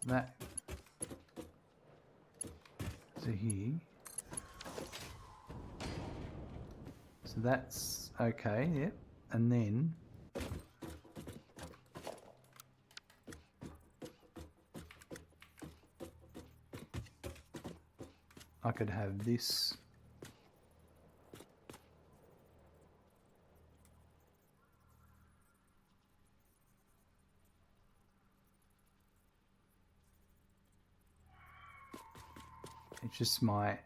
that to here. So that's okay, yep. And then I could have this it's just my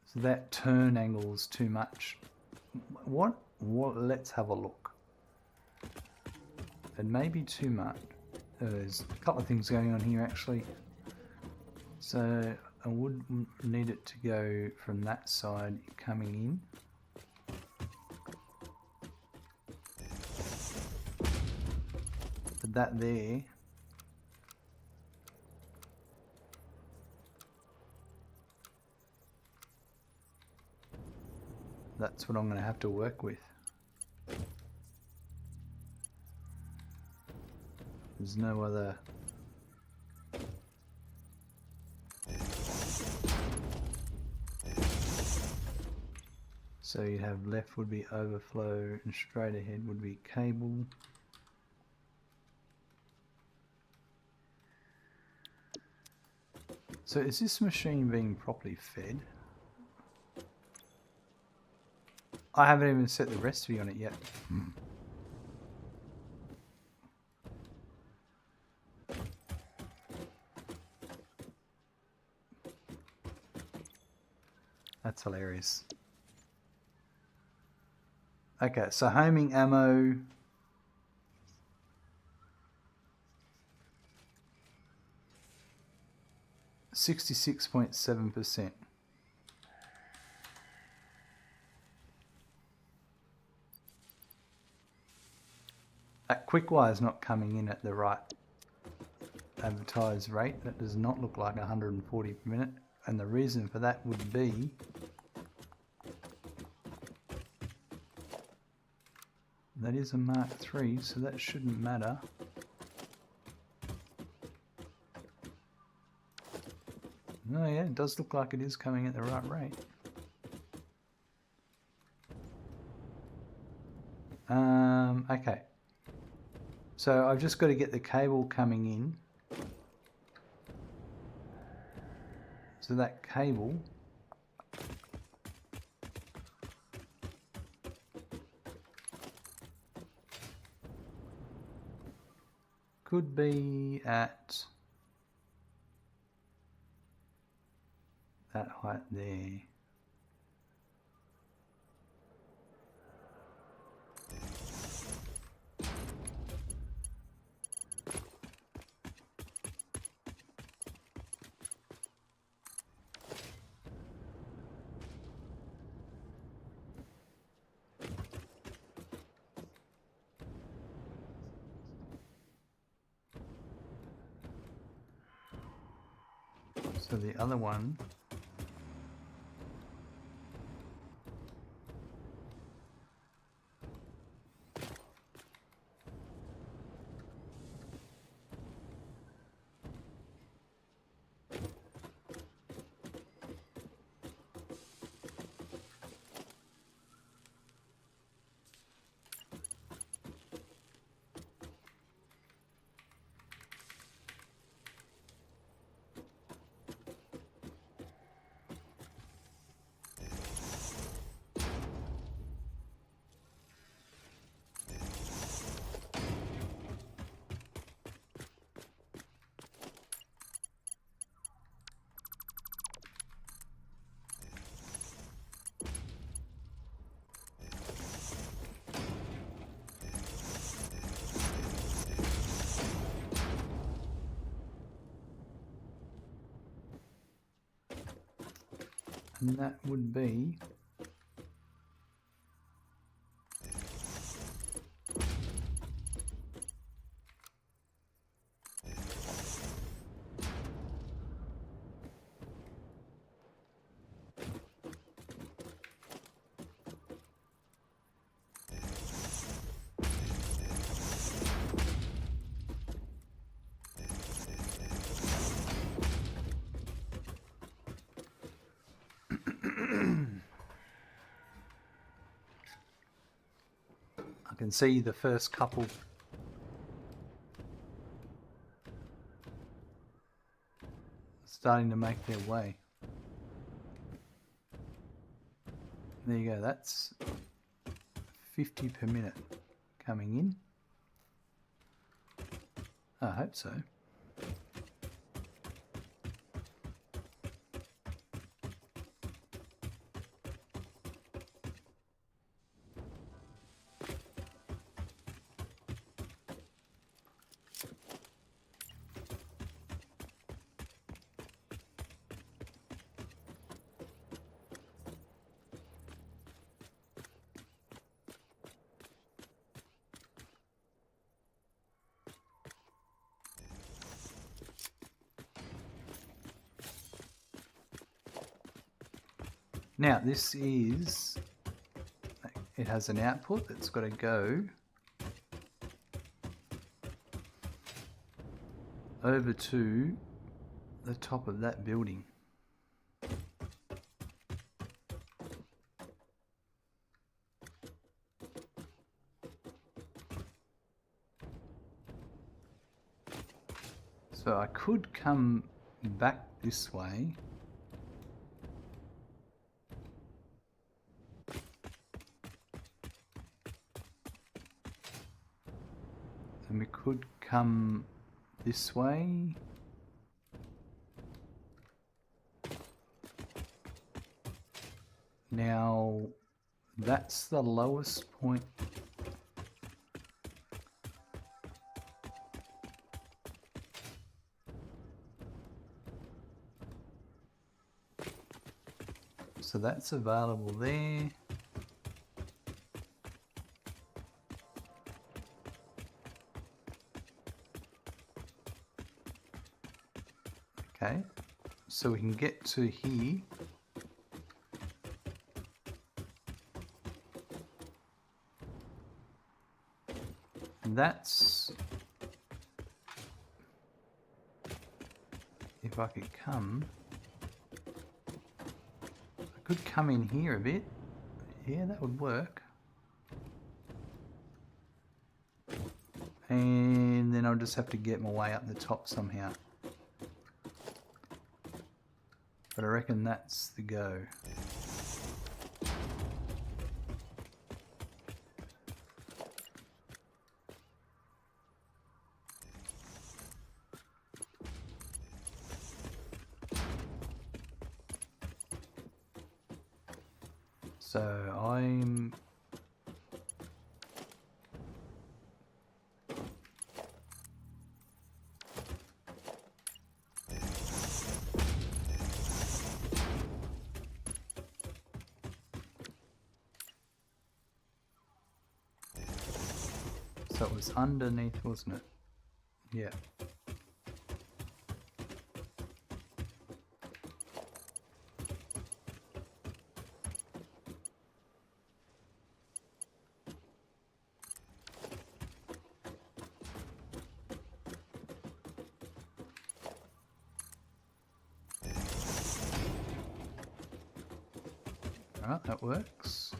so that turn angle's too much. What let's have a look. It may be too much. There's a couple of things going on here actually. So I would need it to go from that side coming in. But that there, that's what I'm going to have to work with. There's no other. So you have left would be overflow and straight ahead would be cable. So is this machine being properly fed? I haven't even set the recipe on it yet. That's hilarious. Okay, so homing ammo. %66.7%. That quick-wire is not coming in at the right advertised rate. That does not look like 140 per minute. And the reason for that would be that is a Mark III, so that shouldn't matter. Oh yeah, it does look like it is coming at the right rate. Okay. So I've just got to get the cable coming in. So that cable could be at that height there. So the other one and that would be can see the first couple starting to make their way. There you go, that's 50 per minute coming in. I hope so. Now this is, it has an output that's got to go over to the top of that building. So I could come back this way. And we could come this way. Now, that's the lowest point. So that's available there. Okay, so we can get to here. And that's, if I could come, I could come in here a bit. Yeah, that would work. And then I'll just have to get my way up the top somehow. But I reckon that's the go. So I'm so it was underneath, wasn't it? Yeah. Alright, that works.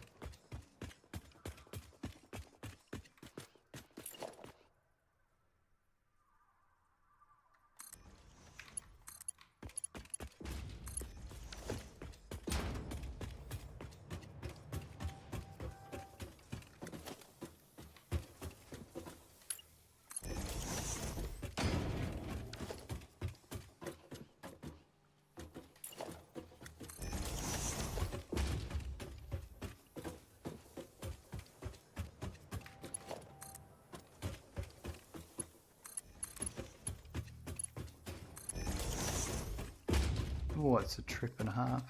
Oh, it's a trip and a half.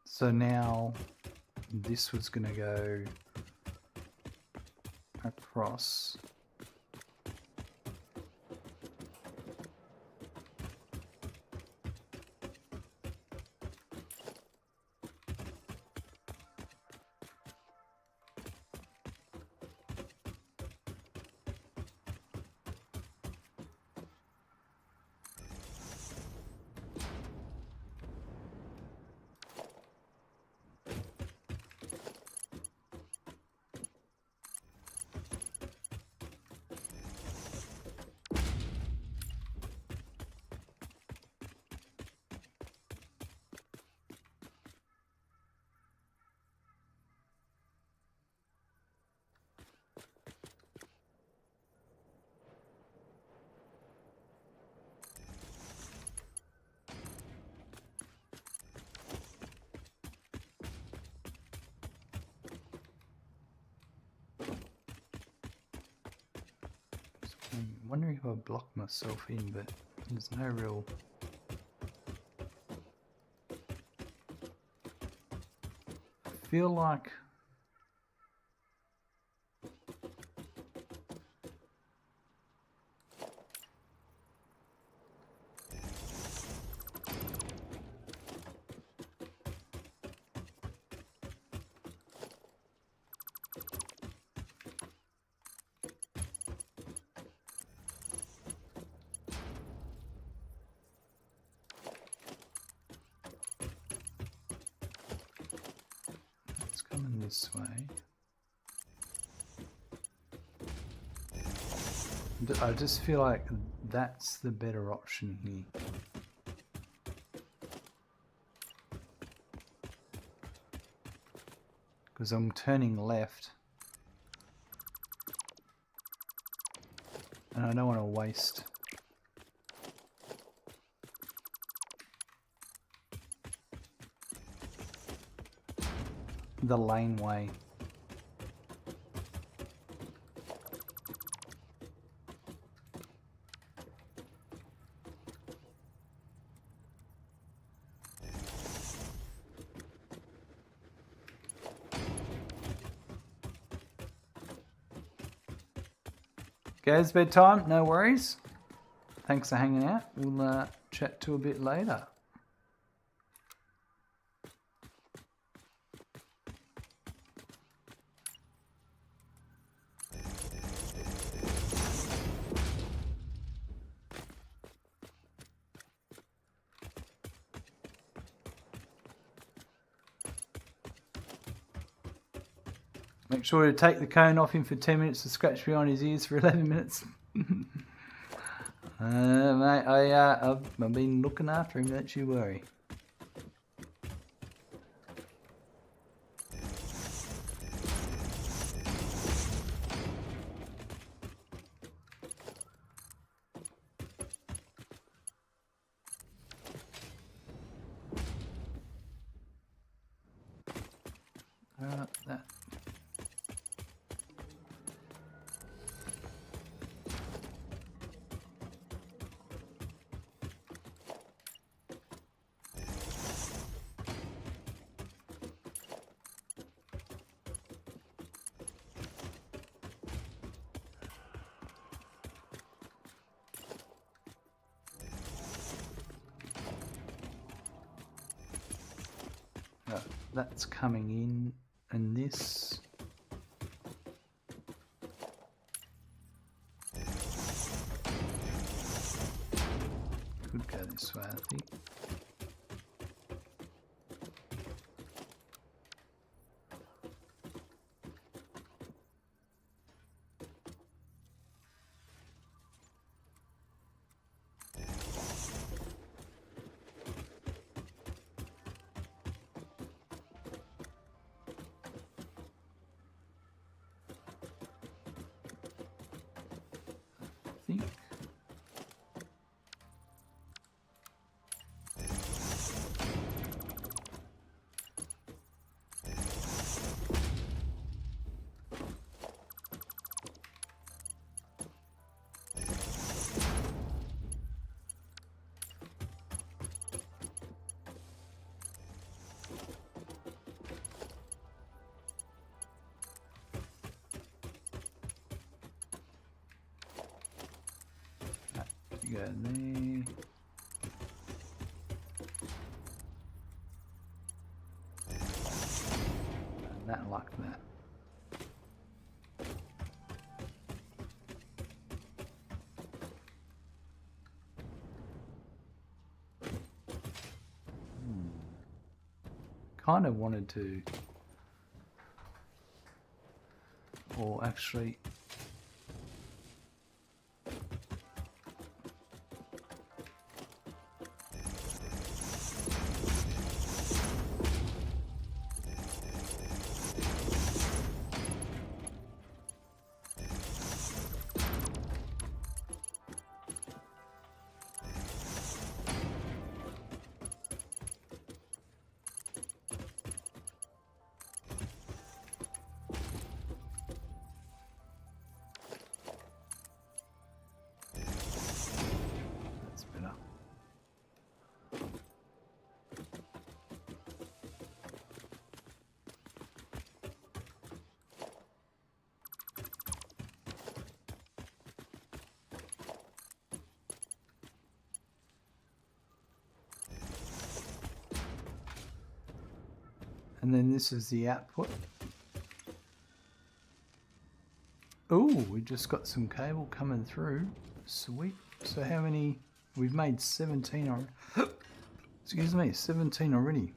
So now this was going to go across. I'm wondering if I blocked myself in, but there's no real... I feel like... It's coming this way. I just feel like that's the better option here. Because I'm turning left. And I don't want to waste the laneway. Guys, bedtime, no worries. Thanks for hanging out. We'll chat to a bit later. Make sure to take the cone off him for 10 minutes to scratch behind his ears for 11 minutes. Mate, I've been looking after him, don't you worry. That. That's coming in, and this could go this way, I think. You go there. And that like that. Kind of wanted to, or actually And then this is the output. Oh, we just got some cable coming through. Sweet. So how many? We've made 17 already. Excuse me, 17 already.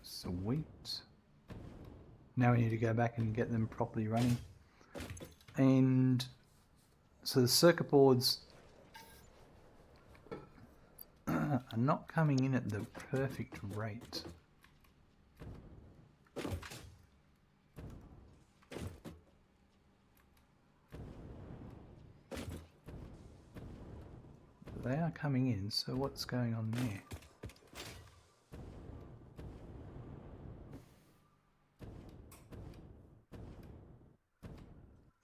Sweet. Now we need to go back and get them properly running. And so the circuit boards are not coming in at the perfect rate. They are coming in, so what's going on there?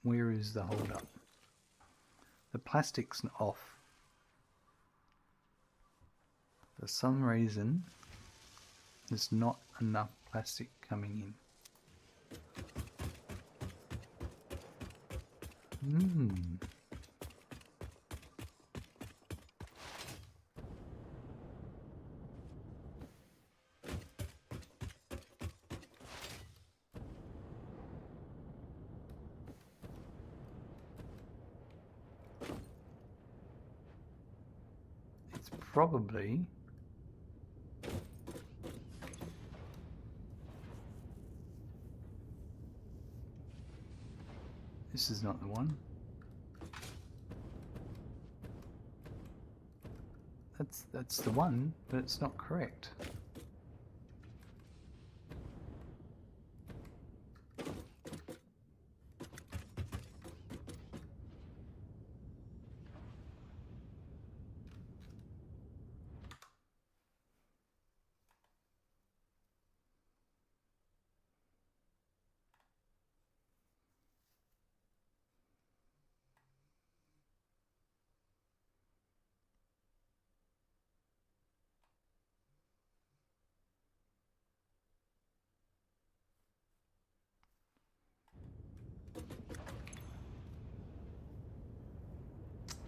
Where is the hold up? The plastic's off. For some reason, there's not enough plastic coming in. It's probably this is not the one. That's the one, but it's not correct.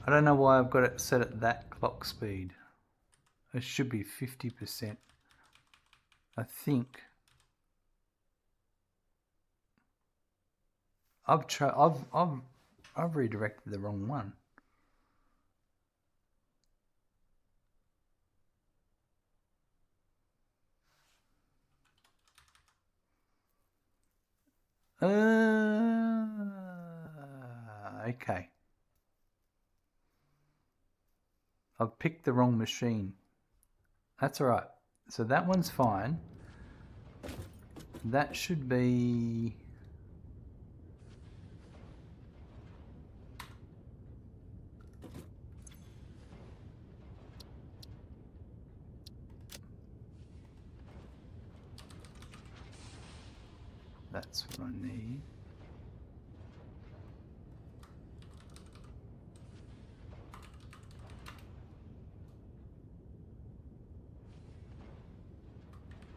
I don't know why I've got it set at that clock speed. It should be 50%. I think I've redirected the wrong one. Okay. I've picked the wrong machine. That's all right. So that one's fine. That should be... That's what I need.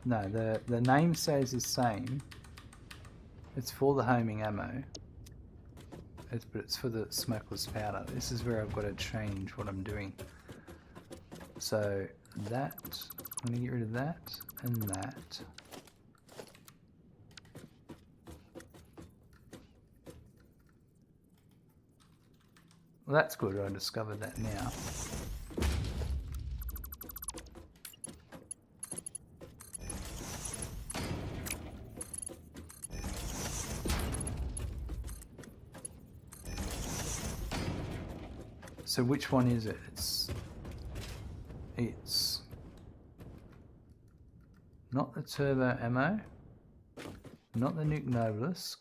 No, the name says the same. It's for the homing ammo. But it's for the smokeless powder. This is where I've got to change what I'm doing. So that, I'm going to get rid of that and that. Well, that's good. I discovered that now. So which one is it? It's not the turbo ammo, not the Nuke Novelisk.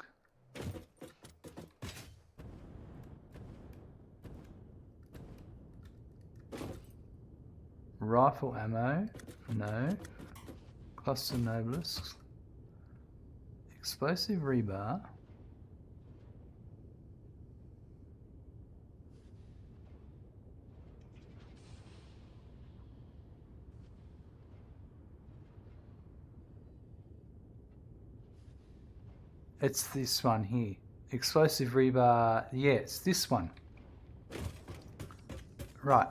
Rifle ammo, no. Cluster nobelisks. Explosive rebar. It's this one here. Explosive rebar, yeah, it's this one. Right.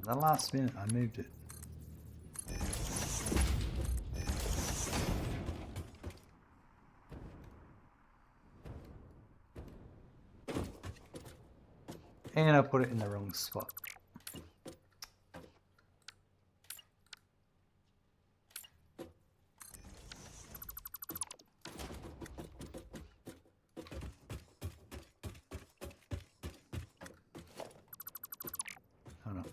The last minute I moved it. And I put it in the wrong spot. Hold on.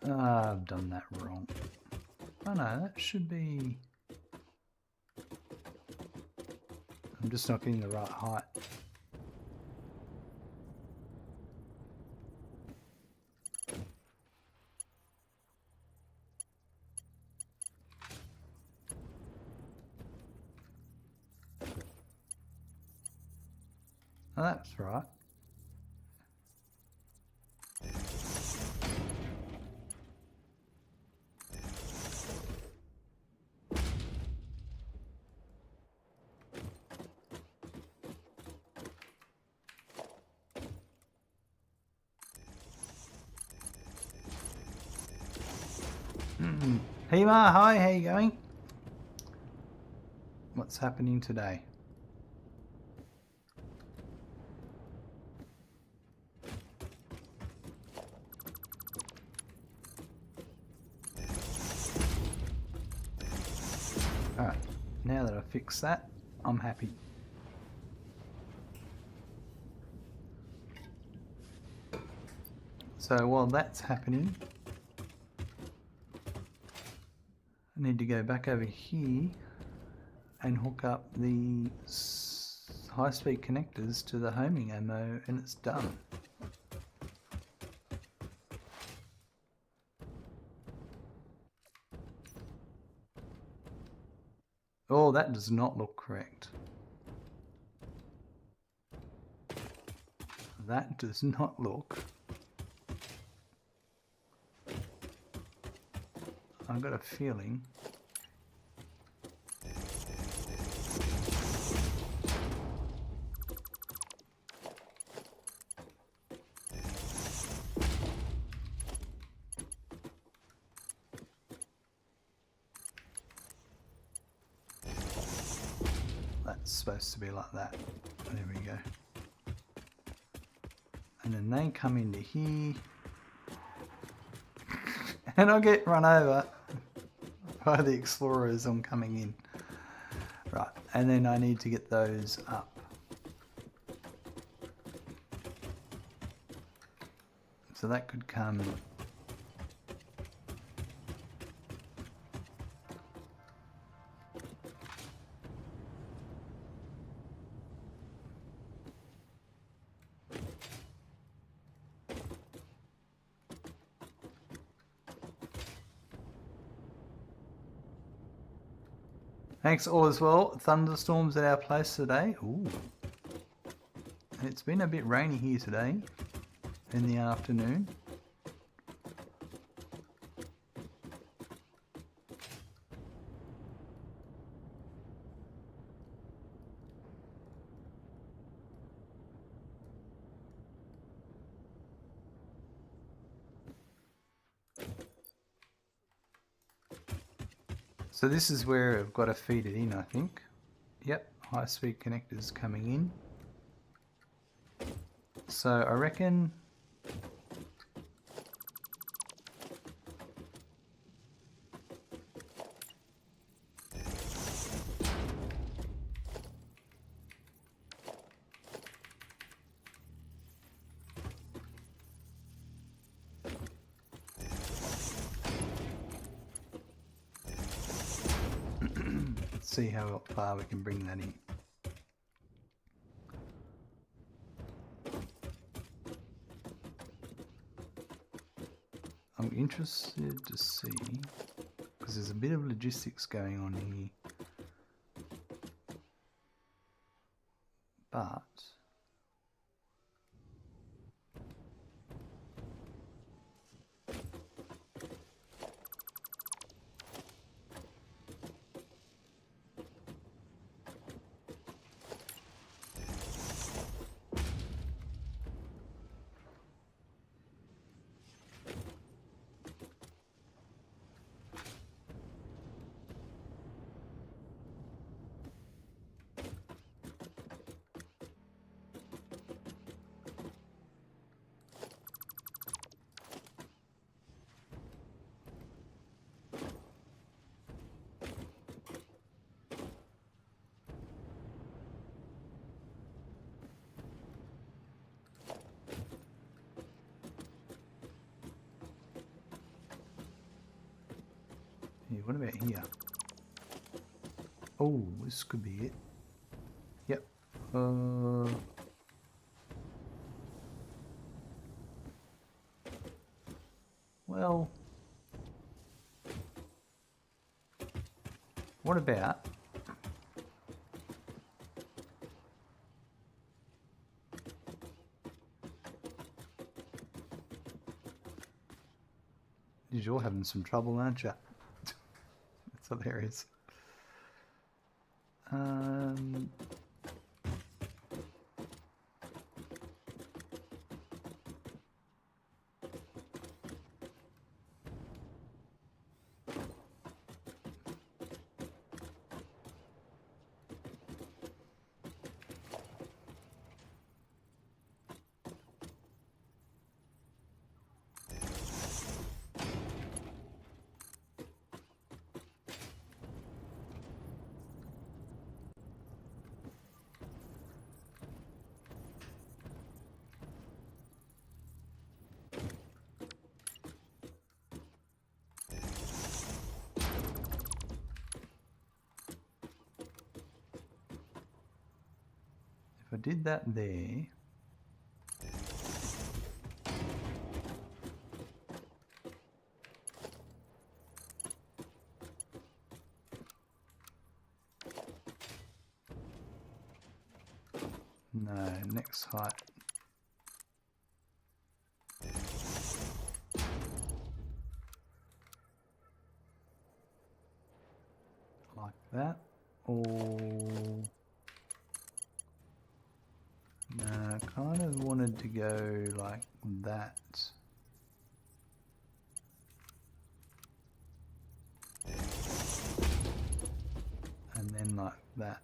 I've done that wrong. Oh no, that should be... I'm just not getting the right height. Oh, that's right. Hey Ma, hi, how you going? What's happening today? Alright, now that I've fixed that, I'm happy. So while that's happening, I need to go back over here and hook up the high-speed connectors to the homing ammo, and it's done. Oh, that does not look correct. That does not look. I've got a feeling. supposed to be like that. There we go. And then they come into here. And I'll get run over by the explorers on coming in. Right, and then I need to get those up. So that could come... Thanks all as well. Thunderstorms at our place today. Ooh. It's been a bit rainy here today in the afternoon. So this is where I've got to feed it in, I think. Yep, high-speed connectors coming in. So I reckon... see how far we can bring that in. I'm interested to see, because there's a bit of logistics going on here, but yeah, what about here? Oh, this could be it. Yep. Well, what about you're having some trouble, aren't you? That's hilarious. If I did that there, no, next height. Like that, or no, I kind of wanted to go like that. And then like that.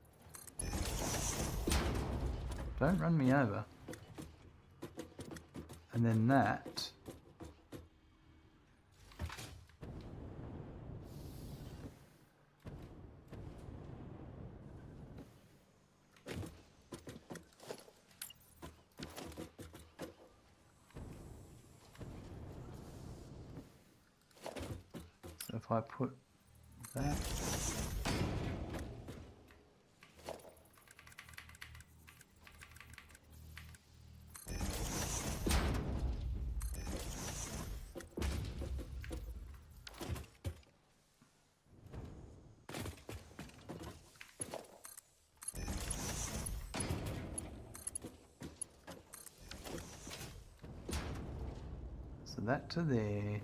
Don't run me over. And then that. So if I put that. So that to there.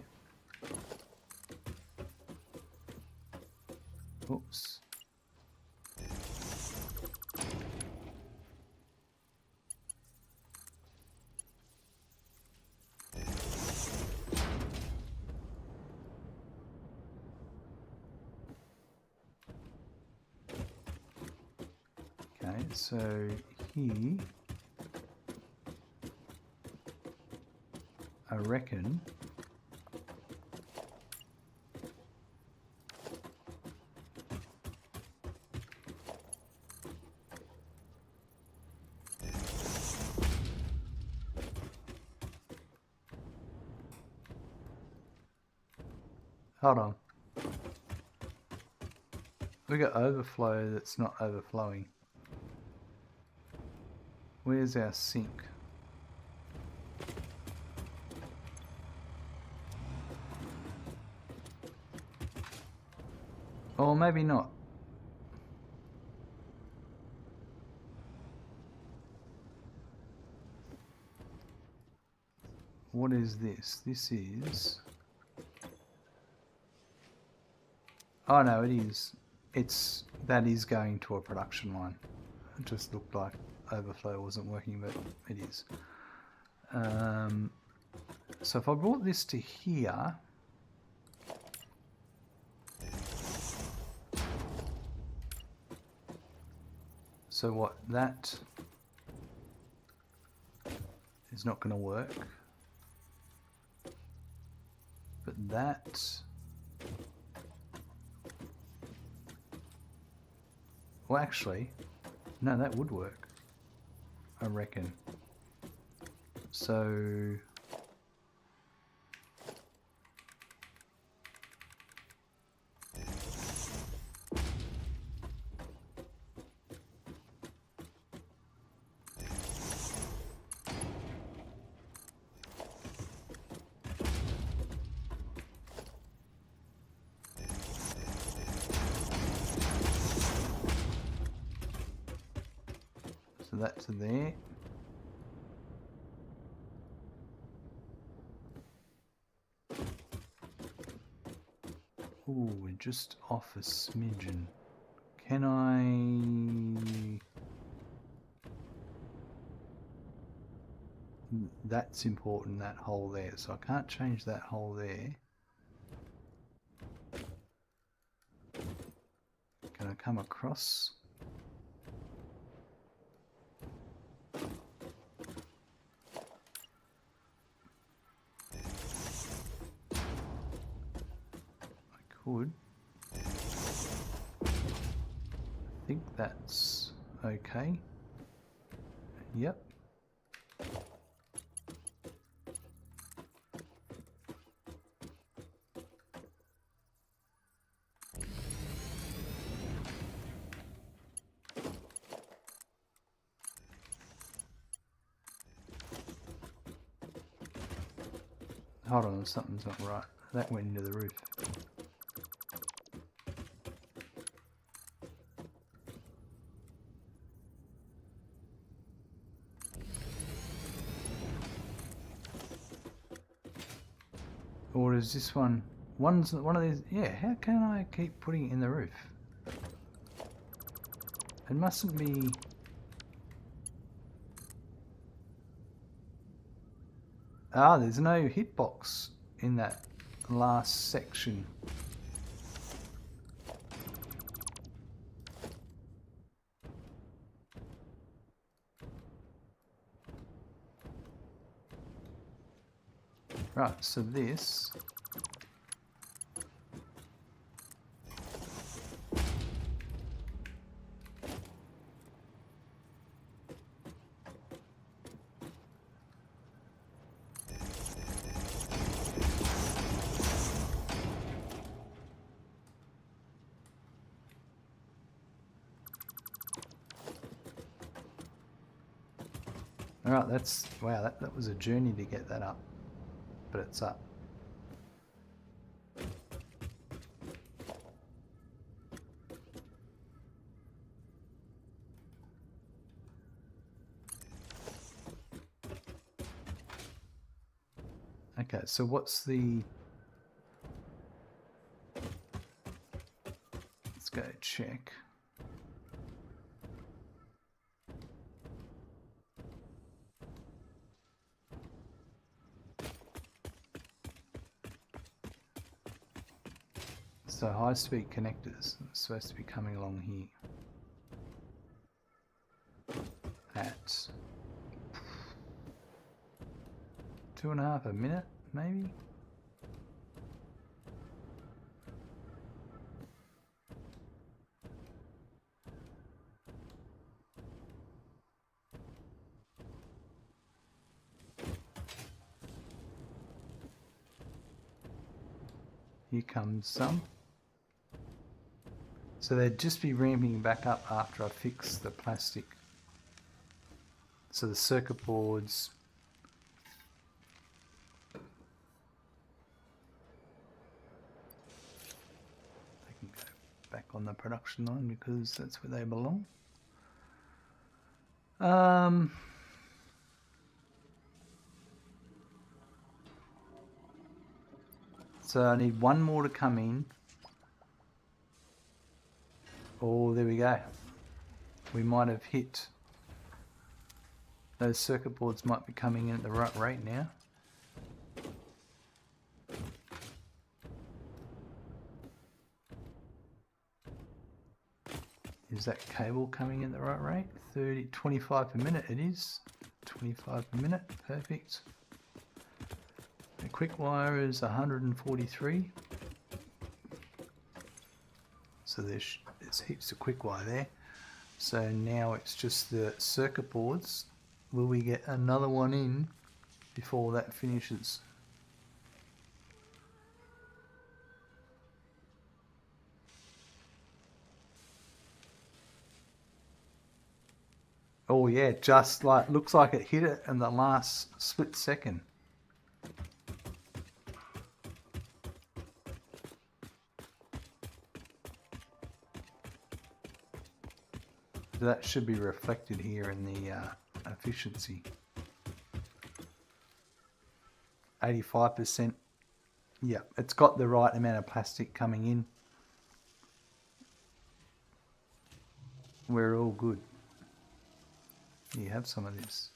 Oops. Okay, so here, I reckon hold on. We got overflow that's not overflowing. Where's our sink? Or maybe not. What is this? This is... Oh no, it is. That is going to a production line. It just looked like overflow wasn't working, but it is. So if I brought this to here, so what, that is not going to work, but that, well actually, no, that would work, I reckon. So that's there. Ooh, we're just off a smidgen. Can I... That's important, that hole there. So I can't change that hole there. Can I come across? Could. I think that's okay. Yep. Hold on, something's not right. That went into the roof. Or is this one... one of these... Yeah, how can I keep putting it in the roof? It mustn't be... Ah, there's no hitbox in that last section. Right, so this... Alright, that's... Wow, that was a journey to get that up. But it's up. Okay, so what's the... Let's go check. So high-speed connectors are supposed to be coming along here at 2.5 a minute, maybe? Here comes some. So they'd just be ramping back up after I fix the plastic. So the circuit boards... They can go back on the production line because that's where they belong. So I need one more to come in. Oh, there we go. We might have hit... Those circuit boards might be coming in at the right rate now. Is that cable coming in at the right rate? 25 per minute it is. 25 per minute, perfect. The quick wire is 143. So there's heaps of quick wire there. So now it's just the circuit boards. Will we get another one in before that finishes? Oh yeah, just like, looks like it hit it in the last split second. That should be reflected here in the efficiency. 85%. Yeah, it's got the right amount of plastic coming in. We're all good. You have some of this.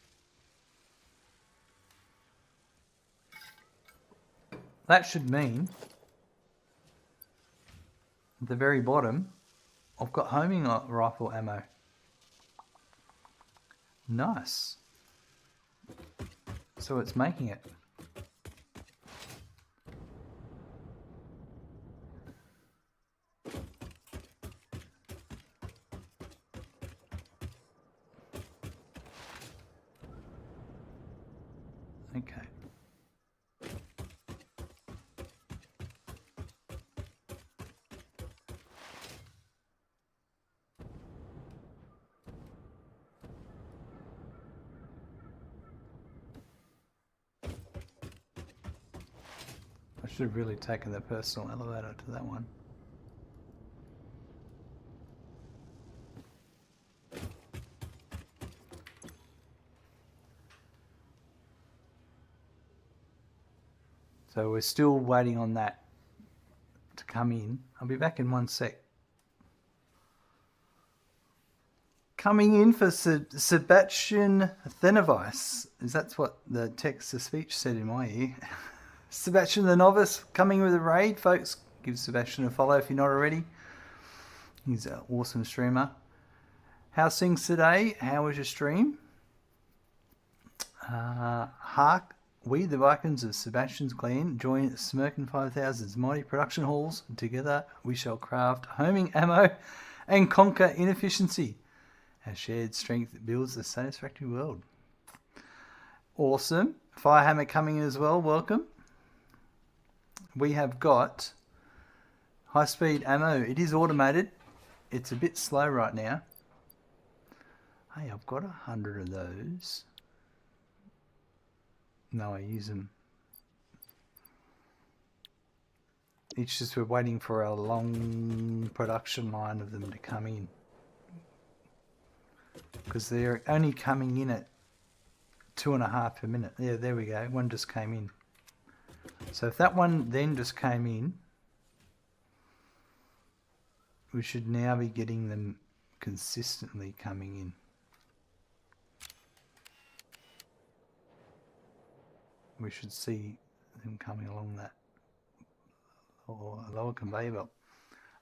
That should mean at the very bottom, I've got homing rifle ammo. Nice. So it's making it. Okay. I should have really taken the personal elevator to that one. So we're still waiting on that to come in. I'll be back in one sec. Coming in for Sebastian Thenovice. That's what the text-to-speech said in my ear. Sebastian the Novice coming with a raid, folks. Give Sebastian a follow if you're not already. He's an awesome streamer. How's things today? How was your stream? Hark We, the Vikings of Sebastian's clan, join Smirkin 5000's mighty production halls. Together we shall craft homing ammo and conquer inefficiency. Our shared strength builds a satisfactory world. Awesome. Firehammer coming in as well. Welcome. We have got high-speed ammo. It is automated. It's a bit slow right now. Hey, I've got 100 of those. No, I use them. It's just we're waiting for a long production line of them to come in. Because they're only coming in at 2.5 per minute. Yeah, there we go. One just came in. So if that one then just came in, we should now be getting them consistently coming in. We should see them coming along that or a lower conveyor belt.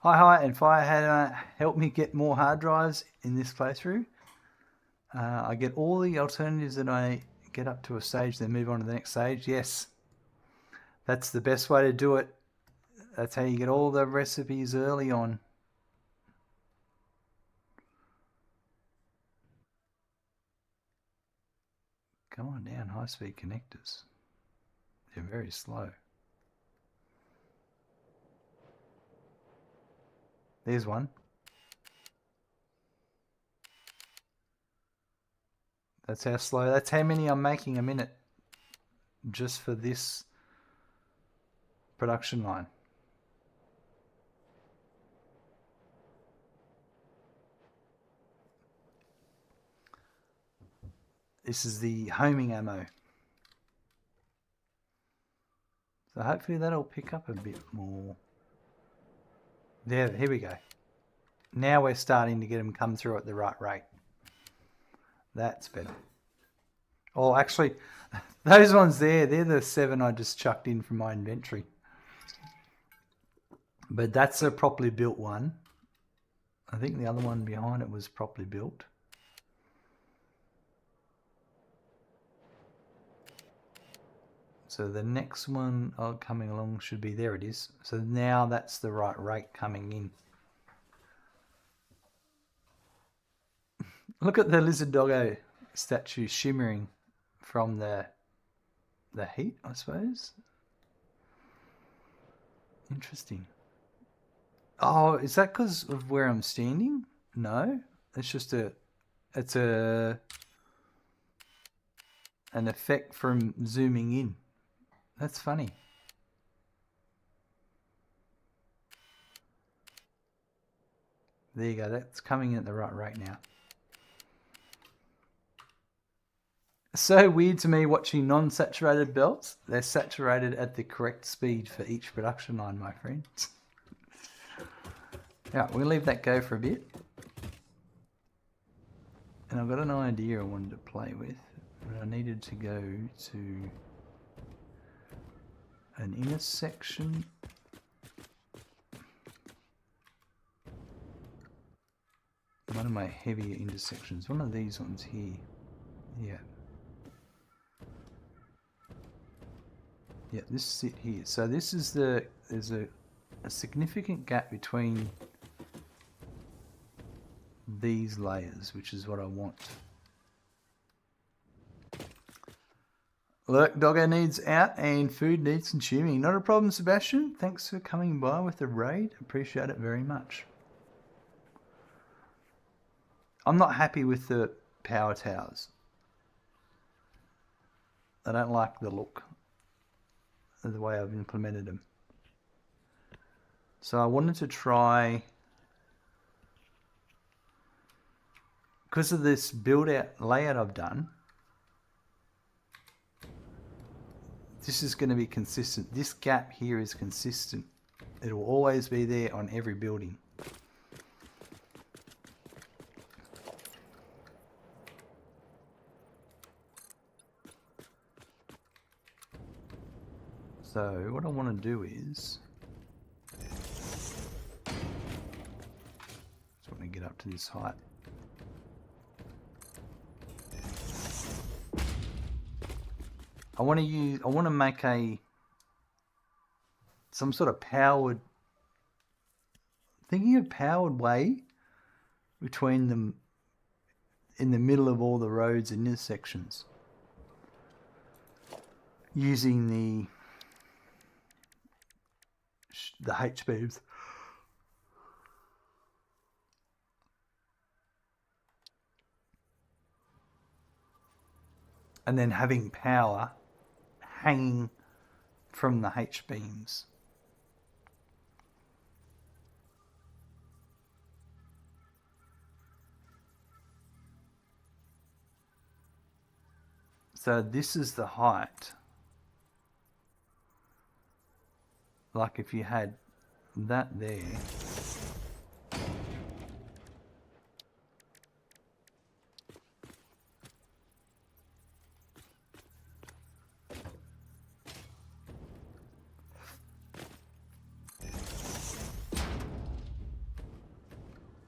Hi, and Firehammer help me get more hard drives in this playthrough. I get all the alternatives that I get up to a stage, then move on to the next stage. Yes, that's the best way to do it. That's how you get all the recipes early on. Come on down, high-speed connectors. They're very slow. There's one. That's how slow. That's how many I'm making a minute just for this production line. This is the homing ammo. So hopefully that'll pick up a bit more. There, here we go. Now we're starting to get them come through at the right rate. That's better. Oh, actually, those ones there, they're the 7 I just chucked in from my inventory. But that's a properly built one. I think the other one behind it was properly built. So the next one coming along should be, there it is. So now that's the right rate coming in. Look at the lizard doggo statue shimmering from the heat, I suppose. Interesting. Oh, is that because of where I'm standing? No, it's just an effect from zooming in. That's funny. There you go. That's coming in at the right rate now. So weird to me watching non-saturated belts. They're saturated at the correct speed for each production line, my friends. Yeah, we'll leave that go for a bit. And I've got an idea I wanted to play with. But I needed to go to an intersection. One of my heavier intersections. One of these ones here. Yeah. Yeah, this is it here. So this is there's a significant gap between these layers, which is what I want. Look, doggo needs out and food needs consuming. Not a problem, Sebastian. Thanks for coming by with the raid. Appreciate it very much. I'm not happy with the power towers. I don't like the look of the way I've implemented them. So I wanted to try, because of this build out layout I've done, this is going to be consistent. This gap here is consistent. It will always be there on every building. So what I want to do is, just want to get up to this height. I want to make some sort of powered way between them in the middle of all the roads and intersections, using the H-beams. And then having power hanging from the H-beams. So this is the height. Like if you had that there.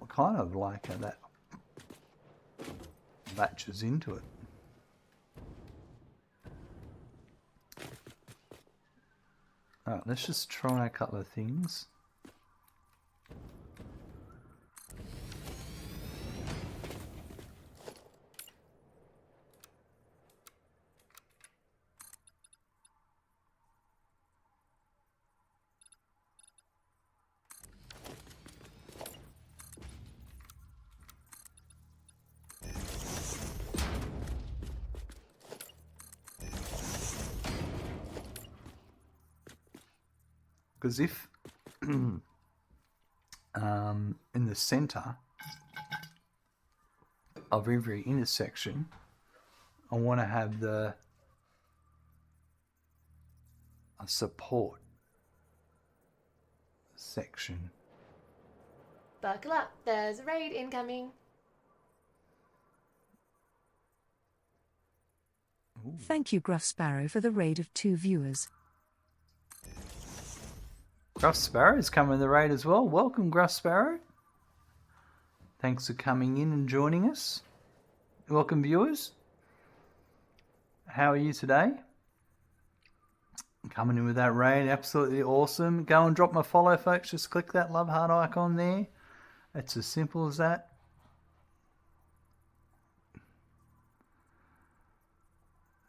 Kind of like how that latches into it. Alright, let's just try a couple of things. Because if in the center of every intersection, I want to have a support section. Buckle up, there's a raid incoming. Ooh. Thank you, Gruff Sparrow, for the raid of 2 viewers. Gruff Sparrow's coming in the raid as well. Welcome, Gruff Sparrow. Thanks for coming in and joining us. Welcome, viewers. How are you today? Coming in with that raid, absolutely awesome. Go and drop my follow, folks. Just click that love heart icon there. It's as simple as that.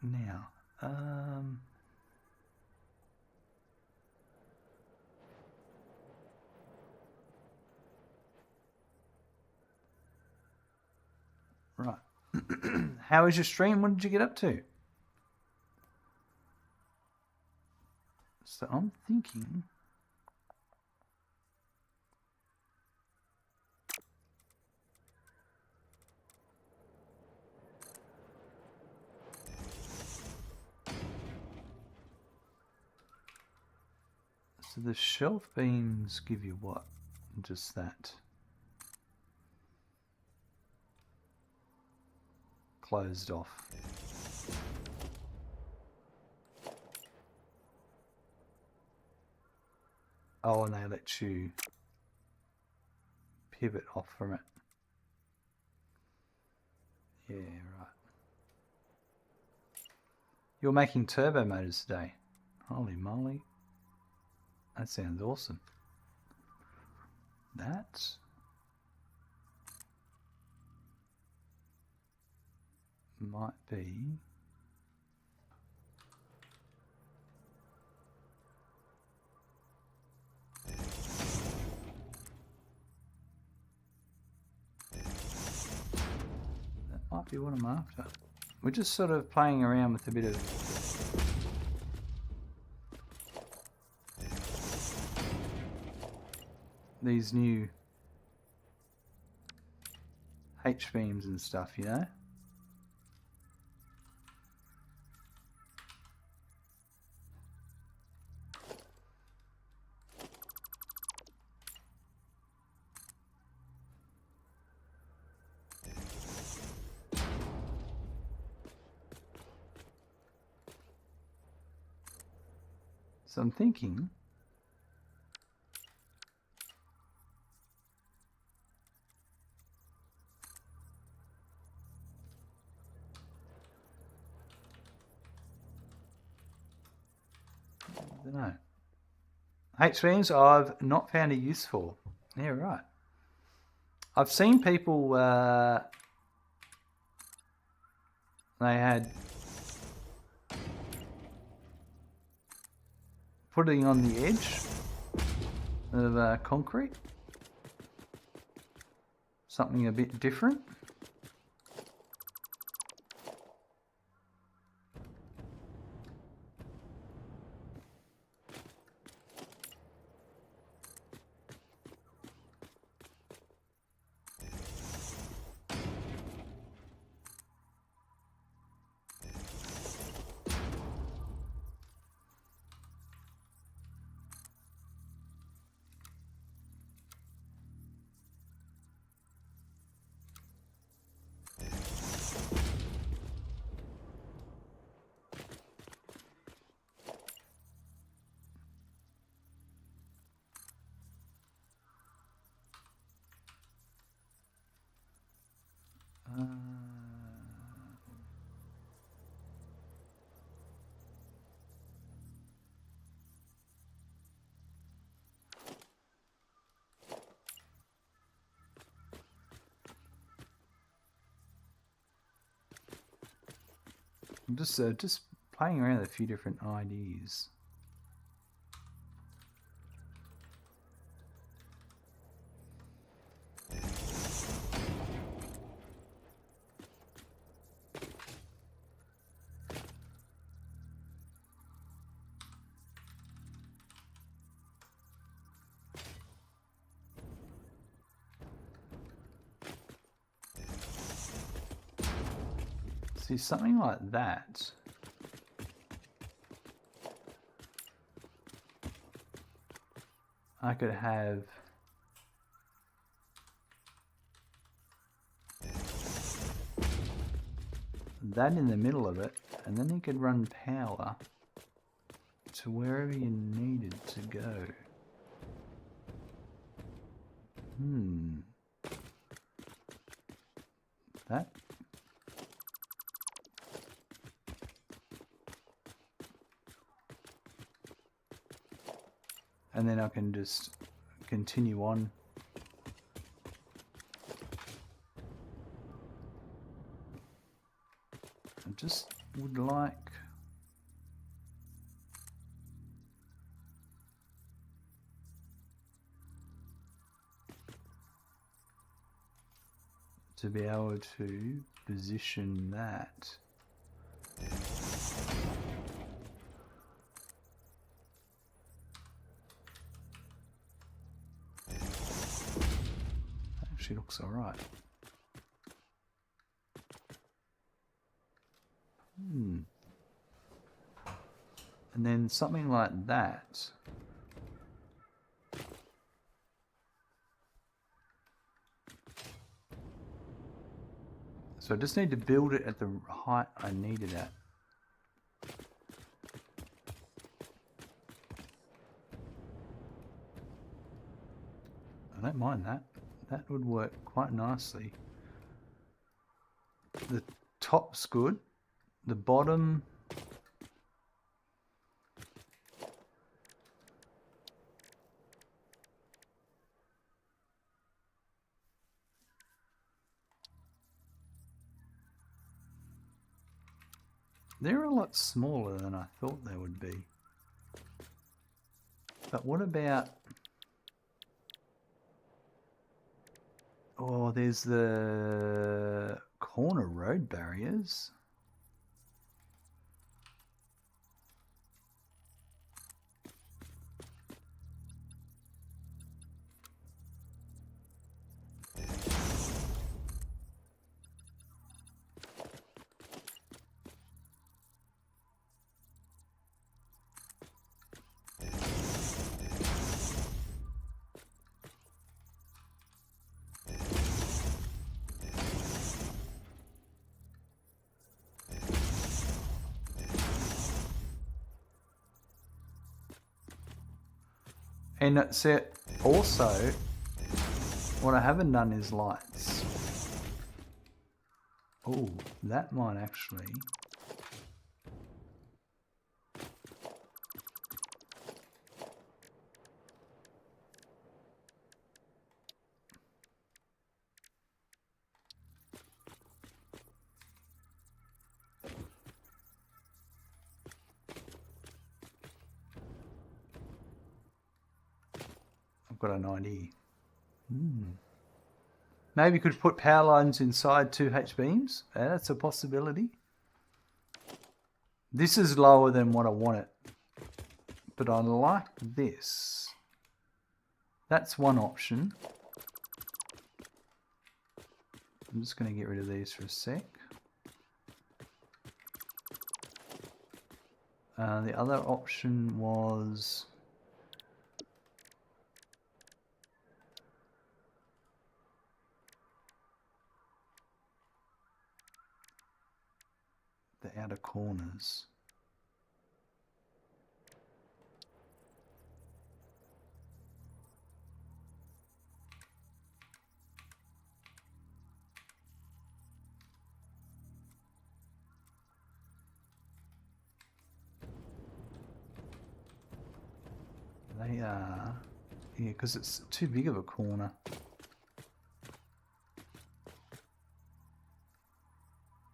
Now, right. How was your stream? What did you get up to? So I'm thinking... So the shelf beams give you what? Just that. Closed off. Oh, and they let you pivot off from it. Yeah, right. You're making turbo motors today. Holy moly. That sounds awesome. That might be... That might be what I'm after. We're just sort of playing around with a bit of... these new H-beams and stuff, you know? So I'm thinking... don't know. HVMs I've not found it useful. Yeah, right. I've seen people, they had putting on the edge of concrete. Something a bit different. I'm just playing around with a few different ideas. See, something like that. I could have that in the middle of it, and then you could run power to wherever you needed to go. That. And then I can just continue on. I just would like to be able to position that. Actually looks all right. And then something like that. So I just need to build it at the height I need it at. I don't mind that. That would work quite nicely. The top's good. The bottom... They're a lot smaller than I thought they would be. But what about... Oh, there's the corner road barriers. And that's it. Also, what I haven't done is lights. Oh, that might actually... got an idea. Maybe you could put power lines inside 2H beams. That's a possibility. This is lower than what I want it, but I like this. That's one option. I'm just going to get rid of these for a sec. The other option was the outer corners. They are, yeah, because it's too big of a corner.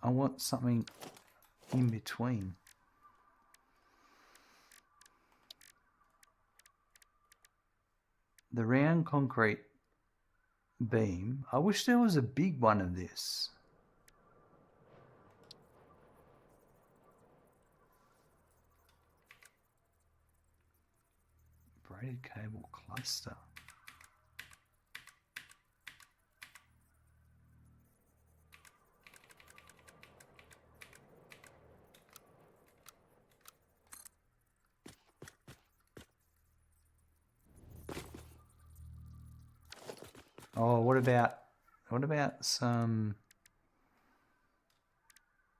I want something in between. The round concrete beam, I wish there was a big one of this. Braided cable cluster. Oh, what about some,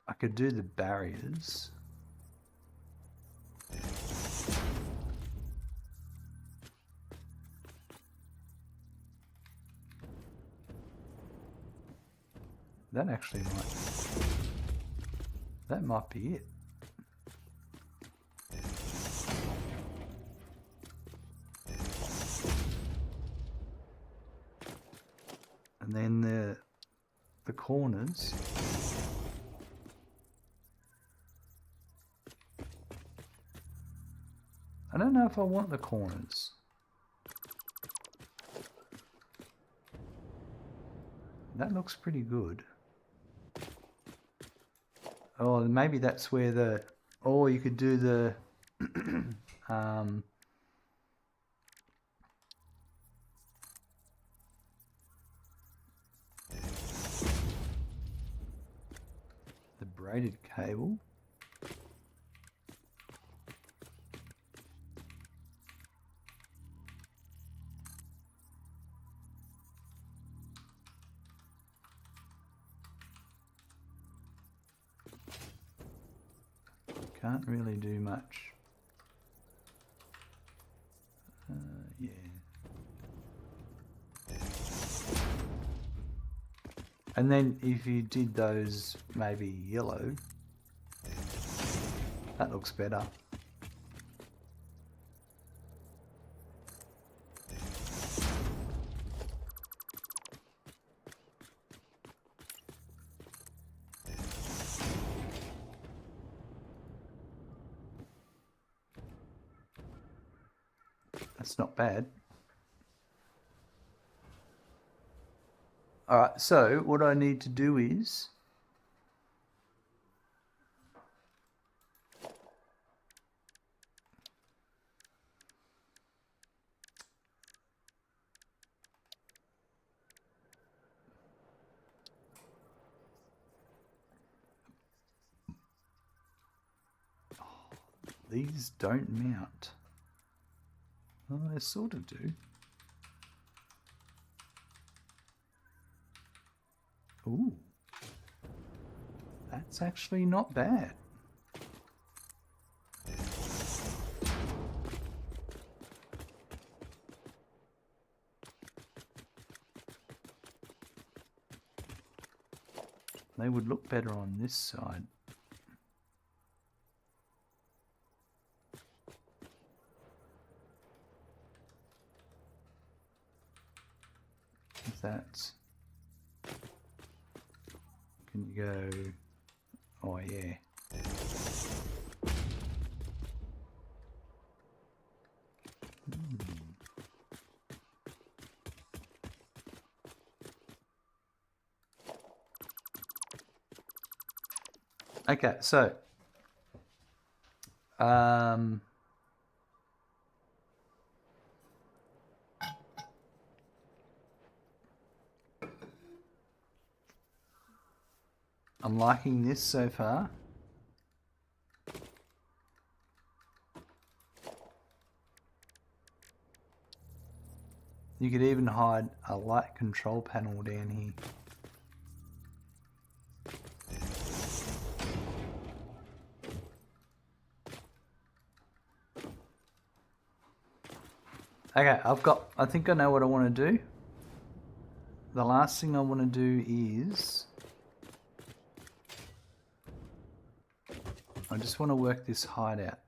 I could do the barriers. That actually might be it. And then the corners. I don't know if I want the corners. That looks pretty good. Oh, maybe that's where the... Oh, you could do the... the braided cable. Can't really do much. Yeah. And then if you did those maybe yellow, that looks better. That's not bad. All right, so what I need to do is these don't mount. Well, they sort of do. Ooh, that's actually not bad. They would look better on this side. That's... Can you go... Oh yeah. Okay, so I'm liking this so far. You could even hide a light control panel down here. Okay, I think I know what I want to do. The last thing I want to do is I just want to work this hideout.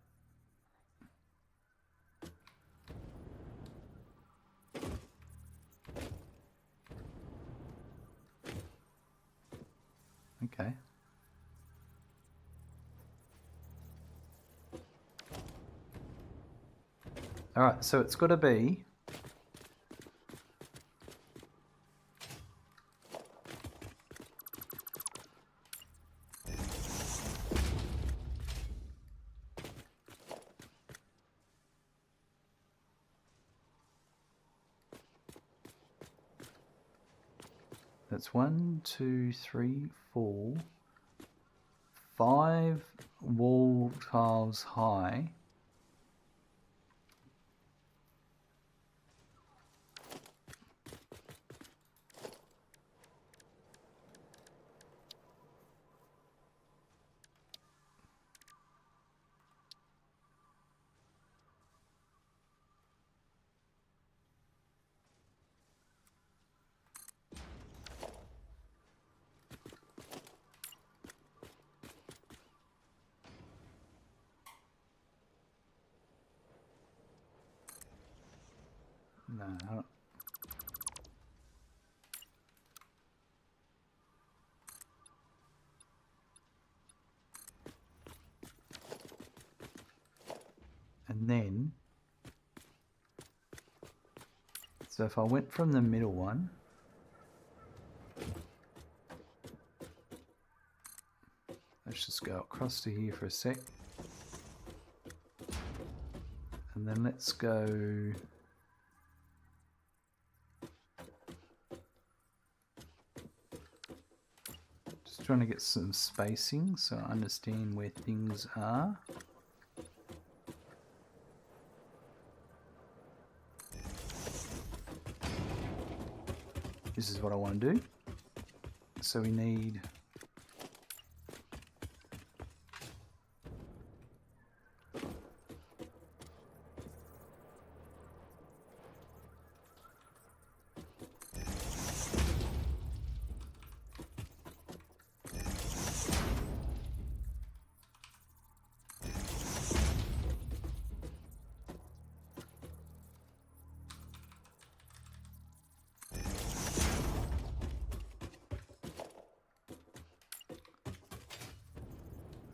Okay. Alright, so it's got to be that's 1, 2, 3, 4, 5 wall tiles high. No, I don't. And then, so if I went from the middle one, let's just go across to here for a sec. And then let's go just trying to get some spacing so I understand where things are. This is what I want to do. So we need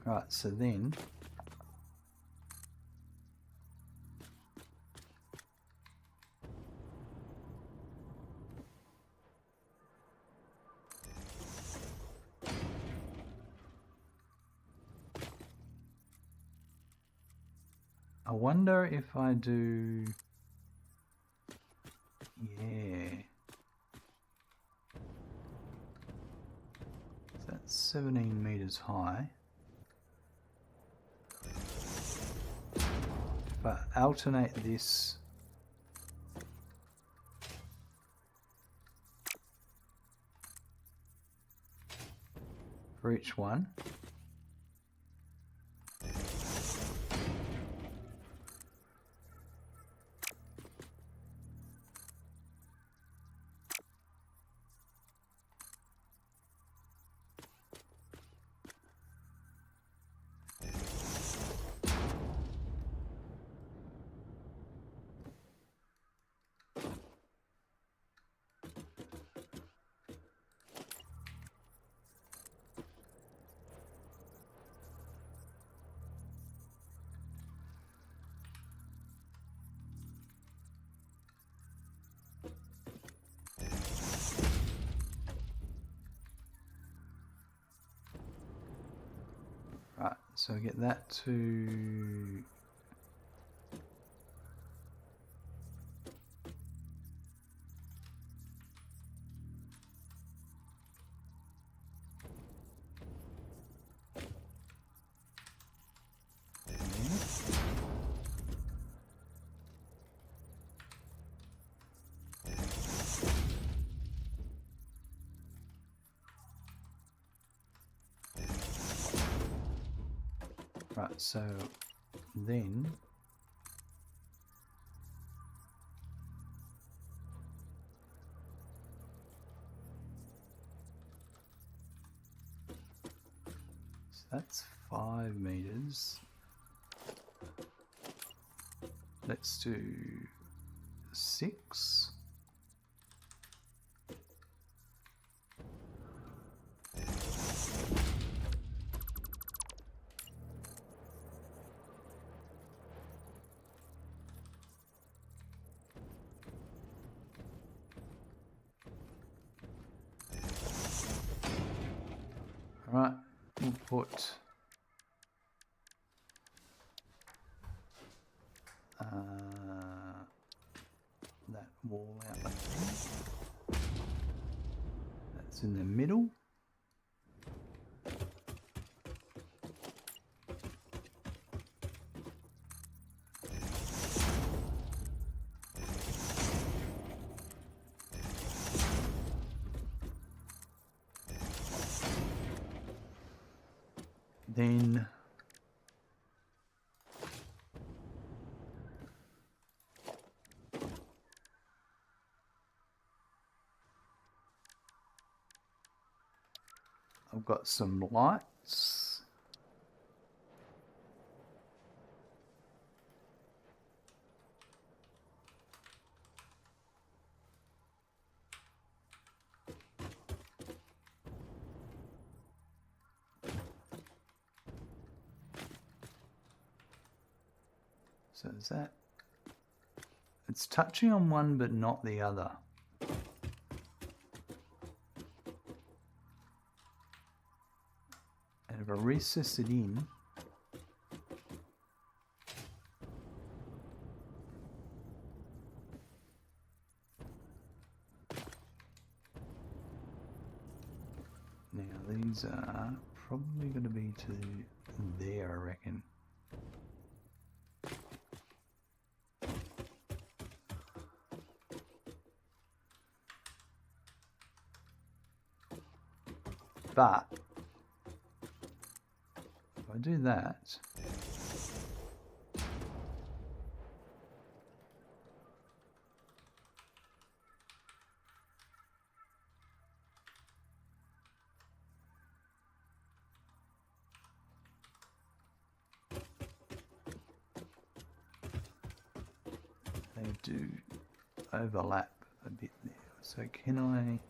right, so then I wonder if I do, yeah, so that's 17 meters high. But alternate this for each one. So get that to... Right, so then that's 5 meters. Let's do 6. All right, we'll put that wall out like that. That's in the middle. Then I've got some lights. So is that, it's touching on one but not the other. And if I recess it in, now these are probably going to be to there, I reckon. But if I do that, they do overlap a bit there. So can I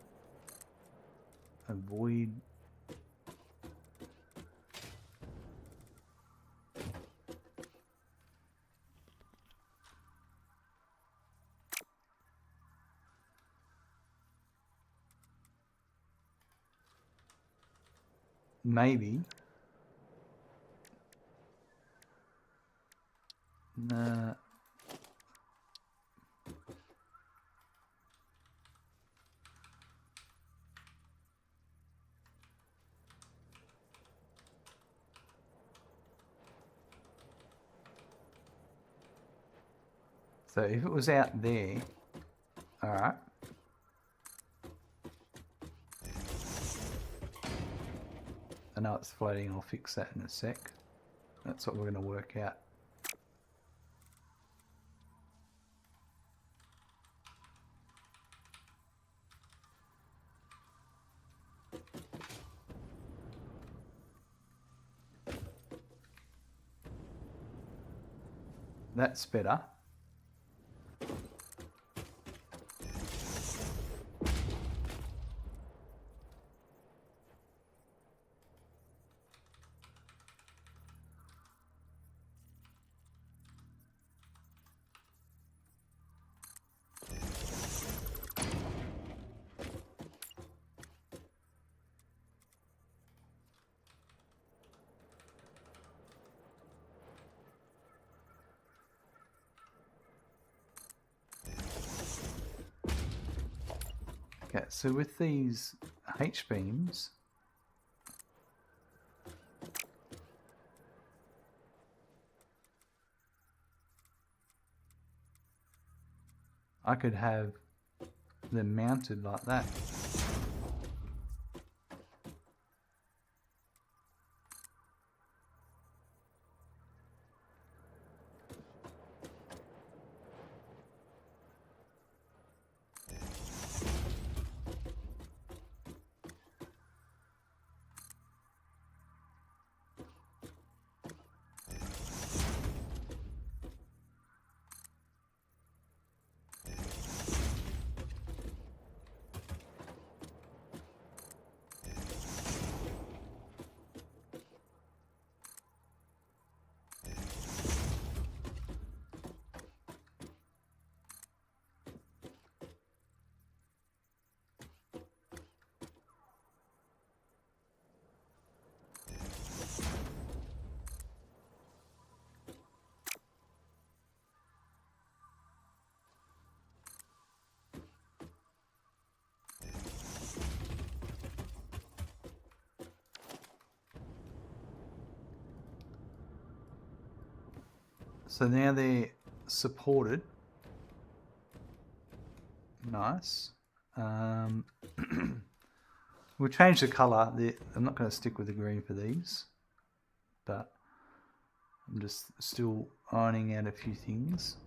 avoid maybe? Nah. So if it was out there, all right. I know it's floating, I'll fix that in a sec. That's what we're going to work out. That's better. So with these H-beams, I could have them mounted like that. So now they're supported. Nice. We'll change the colour. I'm not going to stick with the green for these, but I'm just still ironing out a few things.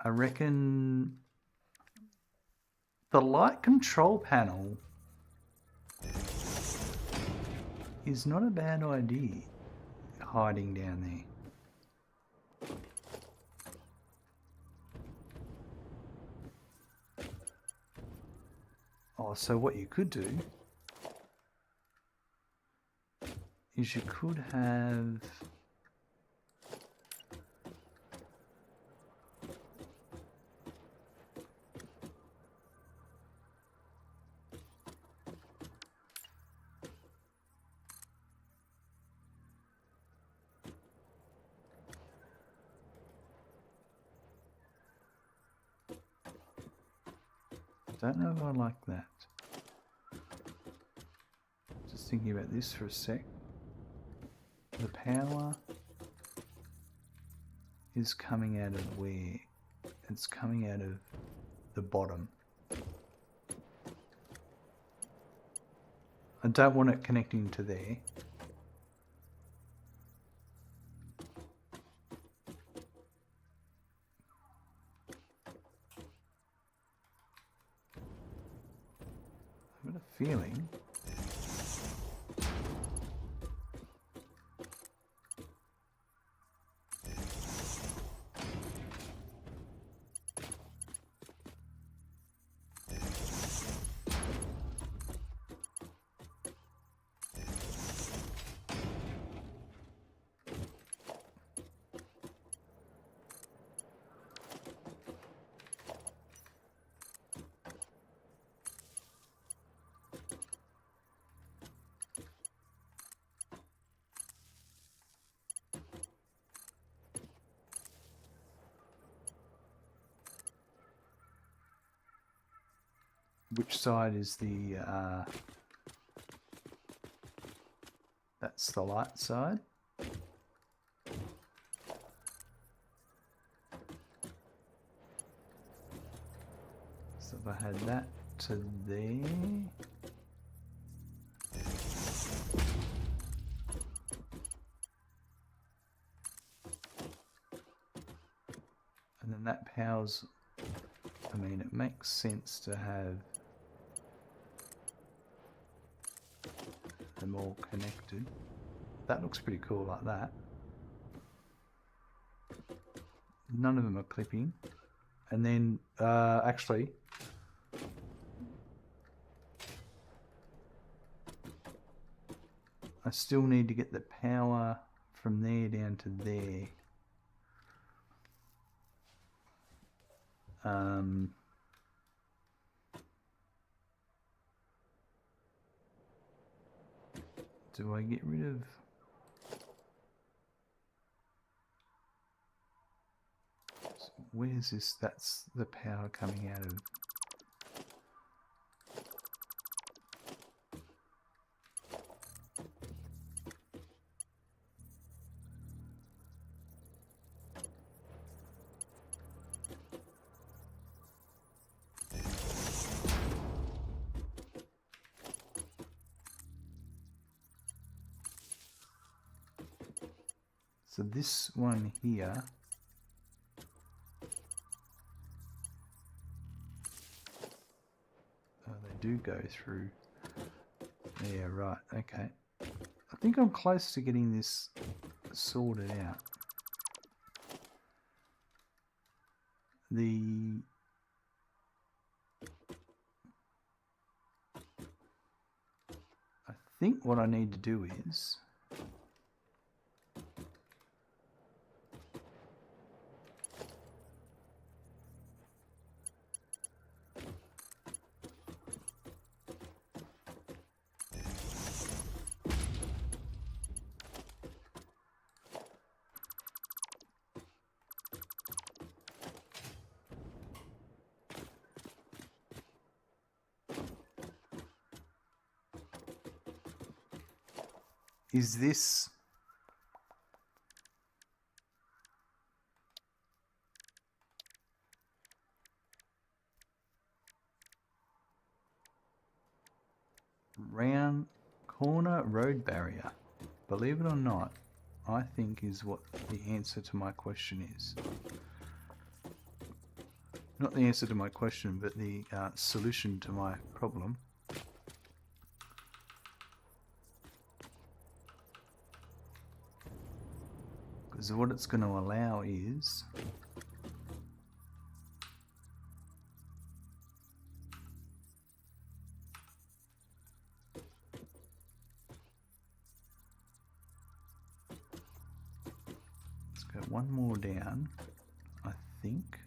I reckon the light control panel is not a bad idea hiding down there. Oh, so what you could do is you could have don't know if I like that. Just thinking about this for a sec. The power is coming out of where? It's coming out of the bottom. I don't want it connecting to there. I've got a feeling which side is the that's the light side. So if I had that to there, and then that powers, I mean, it makes sense to have them all connected. That looks pretty cool like that. None of them are clipping. And then, actually, I still need to get the power from there down to there. Do I get rid of... Where's this? That's the power coming out of... So this one here, oh, they do go through. Yeah, right. Okay. I think I'm close to getting this sorted out. I think what I need to do is this round corner road barrier, believe it or not, I think is what the answer to my question is. Not the answer to my question, but the solution to my problem. Because what it's going to allow is let's go one more down, I think.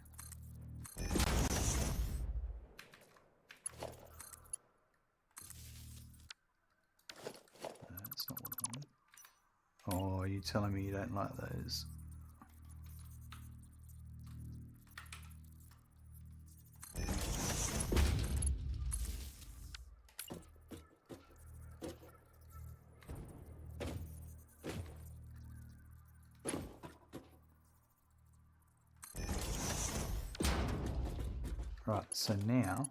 That's not what I want. Oh, you're telling me you don't like those? Right, so now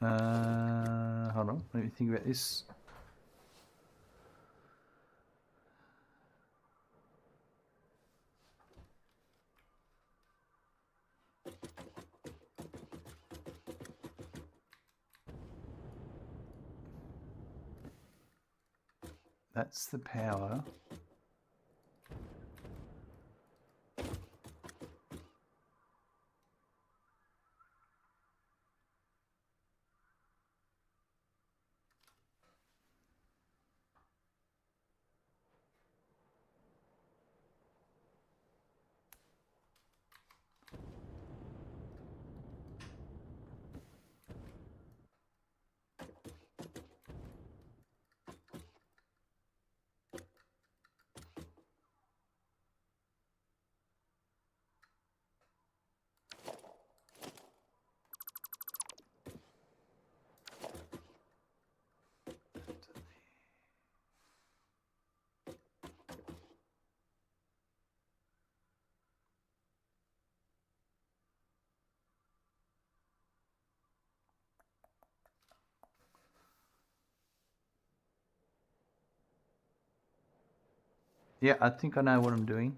hold on, let me think about this. That's the power. Yeah, I think I know what I'm doing.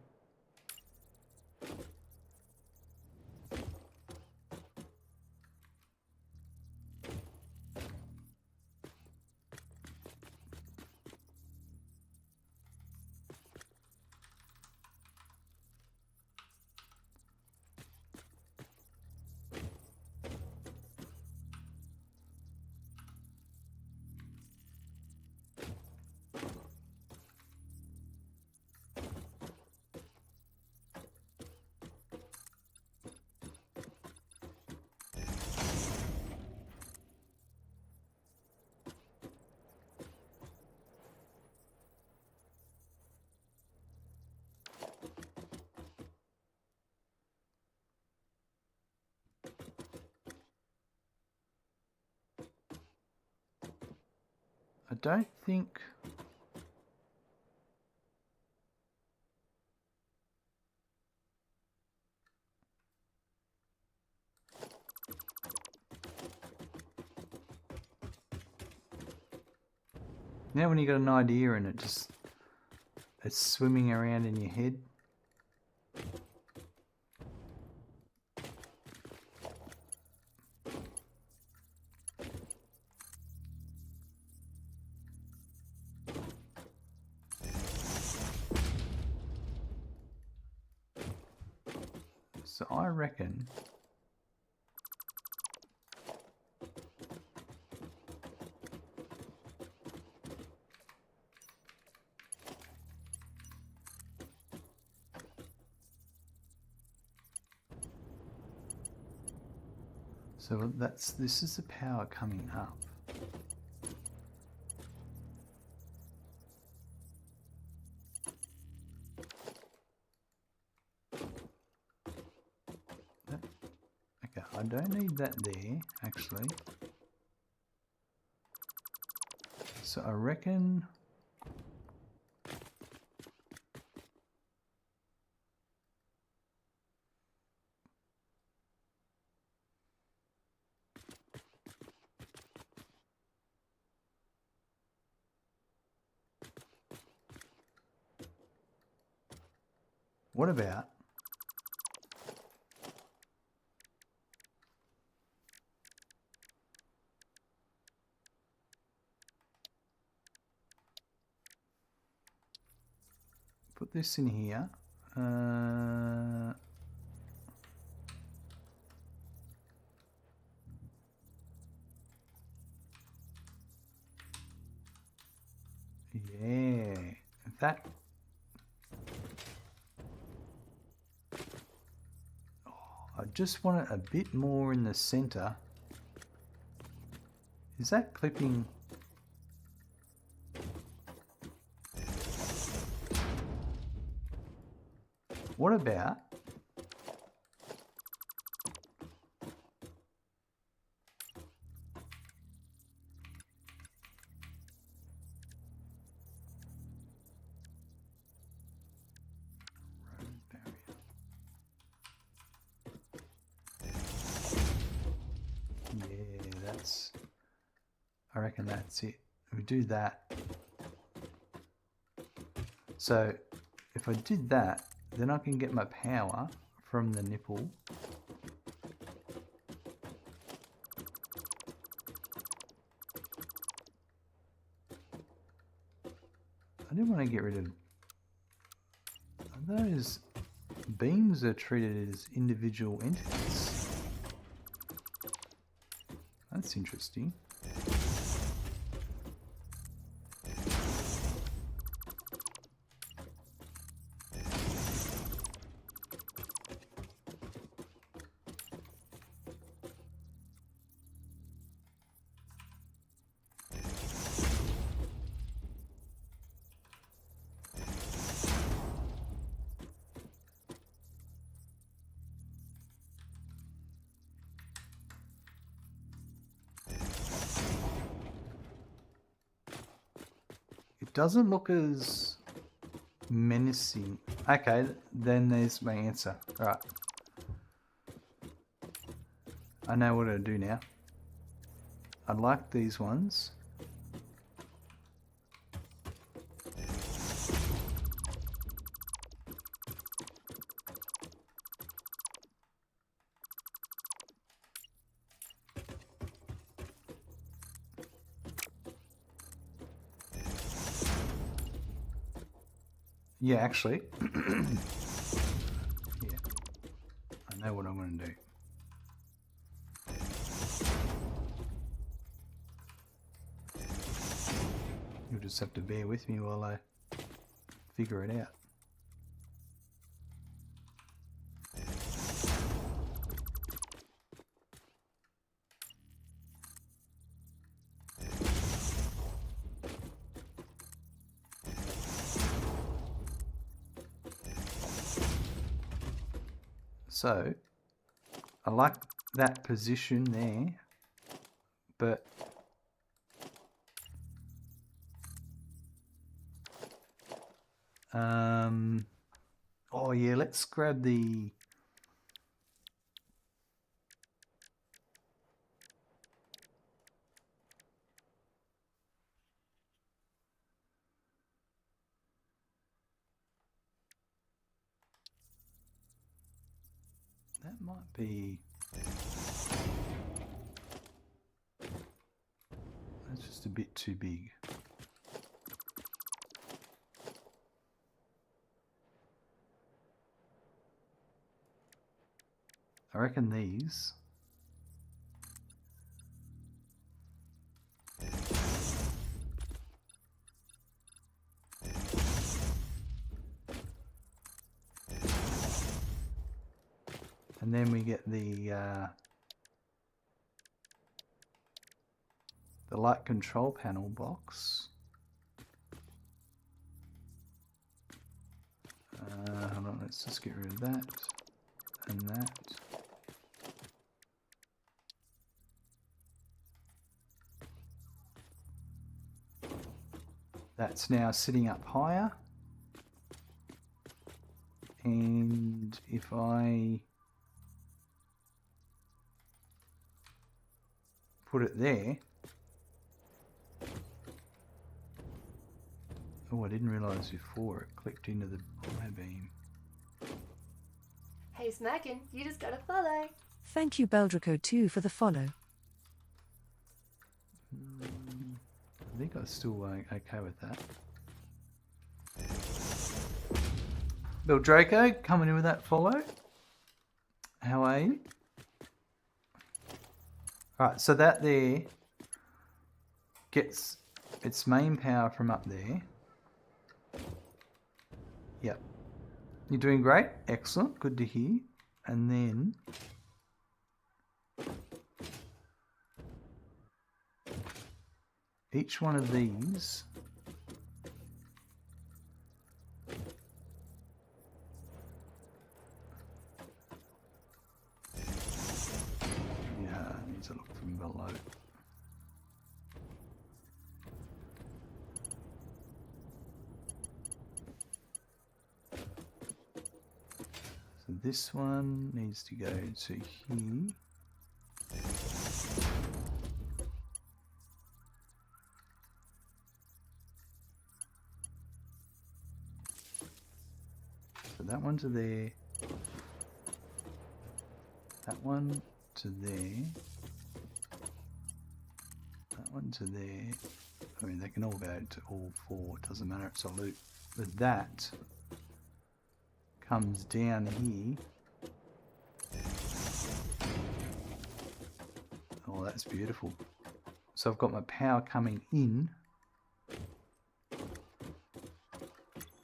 I don't think... You know when you got an idea and it's swimming around in your head? So I reckon so this is the power coming up. Okay, I don't need that there, actually. So I reckon... What about... Put this in here. Yeah, that... Oh, I just want it a bit more in the center. Is that clipping... What about... Yeah, that's... I reckon that's it. We do that. So, if I did that, then I can get my power from the nipple. I didn't want to get rid of... Those beams are treated as individual entities. That's interesting. It doesn't look as menacing. Okay, then there's my answer. Alright. I know what to do now. I like these ones. Yeah, actually. Yeah. I know what I'm going to do. You'll just have to bear with me while I figure it out. So, I like that position there, but oh yeah, let's grab the That might be... That's just a bit too big. I reckon these... And then we get the light control panel box. Hold on, let's just get rid of that and that. That's now sitting up higher. And if I put it there, oh, I didn't realise before it clicked into the I-beam. Hey Smackin', you just got a follow. Thank you Beldrico2 for the follow. I think I was still okay with that. Bill Draco coming in with that follow. How are you? Alright, so that there gets its main power from up there. Yep. You're doing great. Excellent. Good to hear. And then each one of these needs a look from below. So this one needs to go to here. So that one to there. That one to there. That one to there. I mean, they can all go to all four. It doesn't matter. It's a loop. But that comes down here. Oh, that's beautiful. So I've got my power coming in,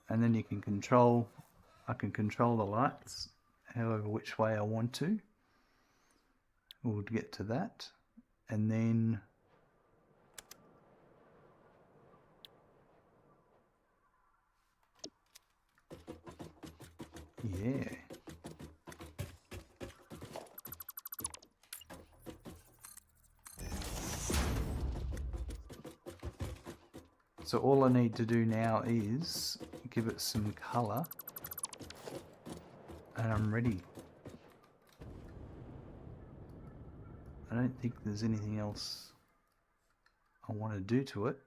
and then you can control, I can control the lights however which way I want to. We'll get to that. And then yeah. So all I need to do now is give it some colour and I'm ready. I don't think there's anything else I want to do to it.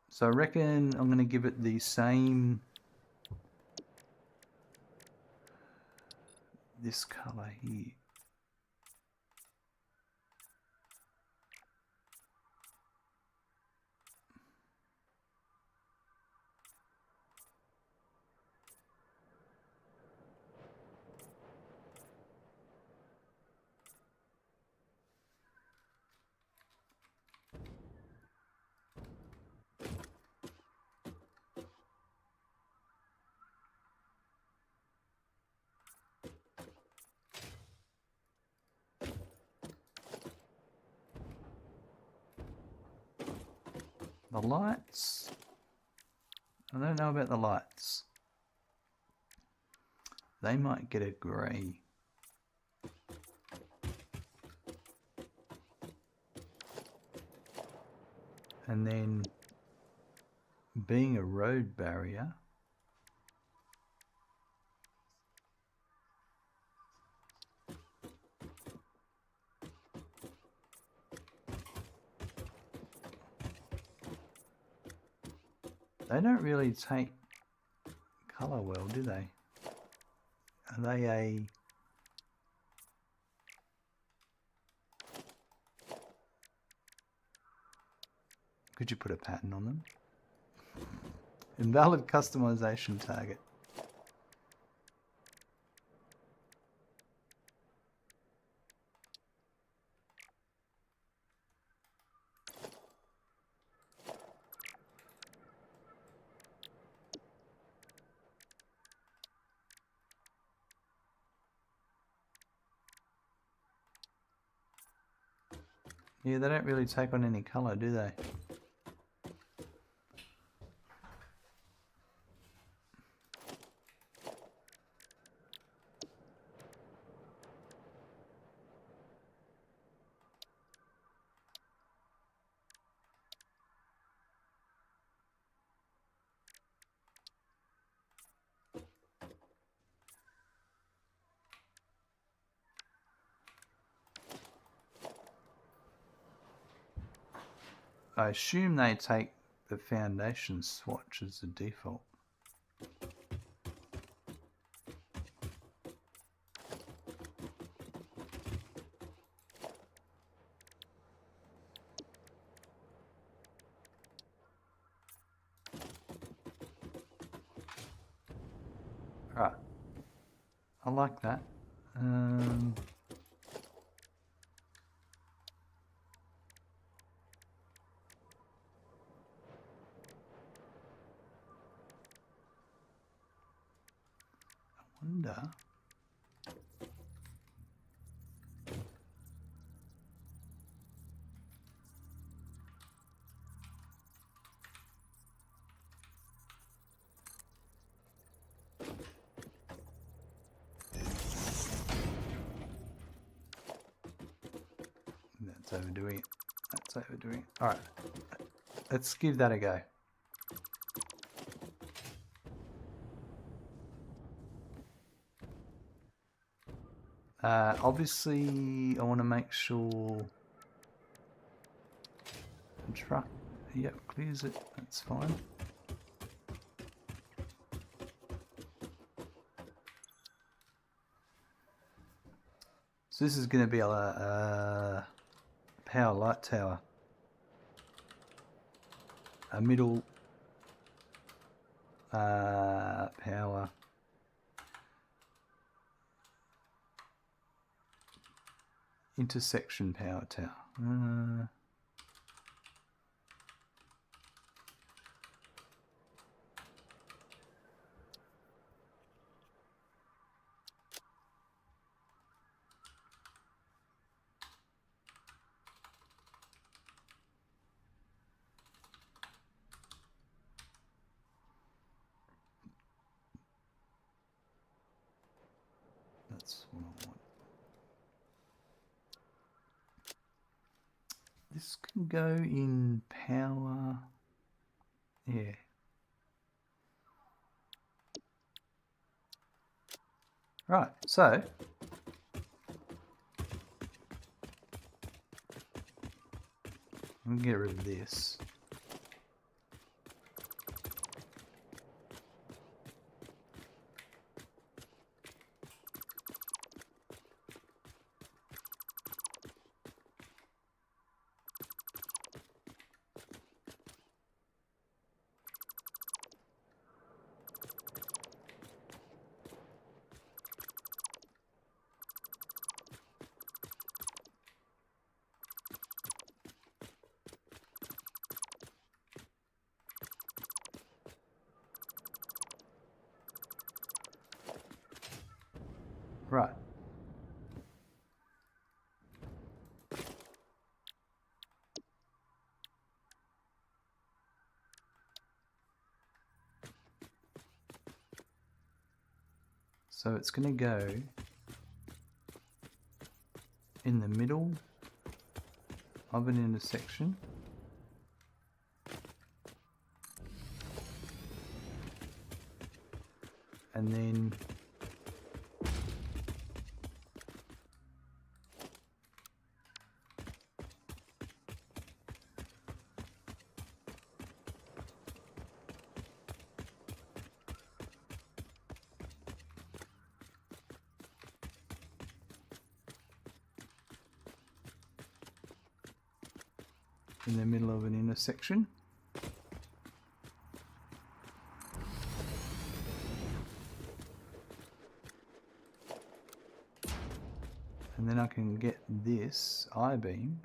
So I reckon I'm going to give it the same, this colour here. The lights, I don't know about the lights. They might get a grey. And then being a road barrier, they don't really take colour well, do they? Are they a... Could you put a pattern on them? Invalid customization target. Yeah, they don't really take on any colour, do they? I assume they take the foundation swatch as the default. Right. I like that. I wonder. That's overdoing it. That's overdoing it. Alright. Let's give that a go. Obviously, I want to make sure the truck, yep, clears it. That's fine. So this is going to be a power light tower. A middle power intersection power tower. That's what I want. This can go in power. Yeah. Right, so I'm gonna get rid of this. Right. So it's going to go in the middle of an intersection. And then in the middle of an intersection. And then I can get this I-beam.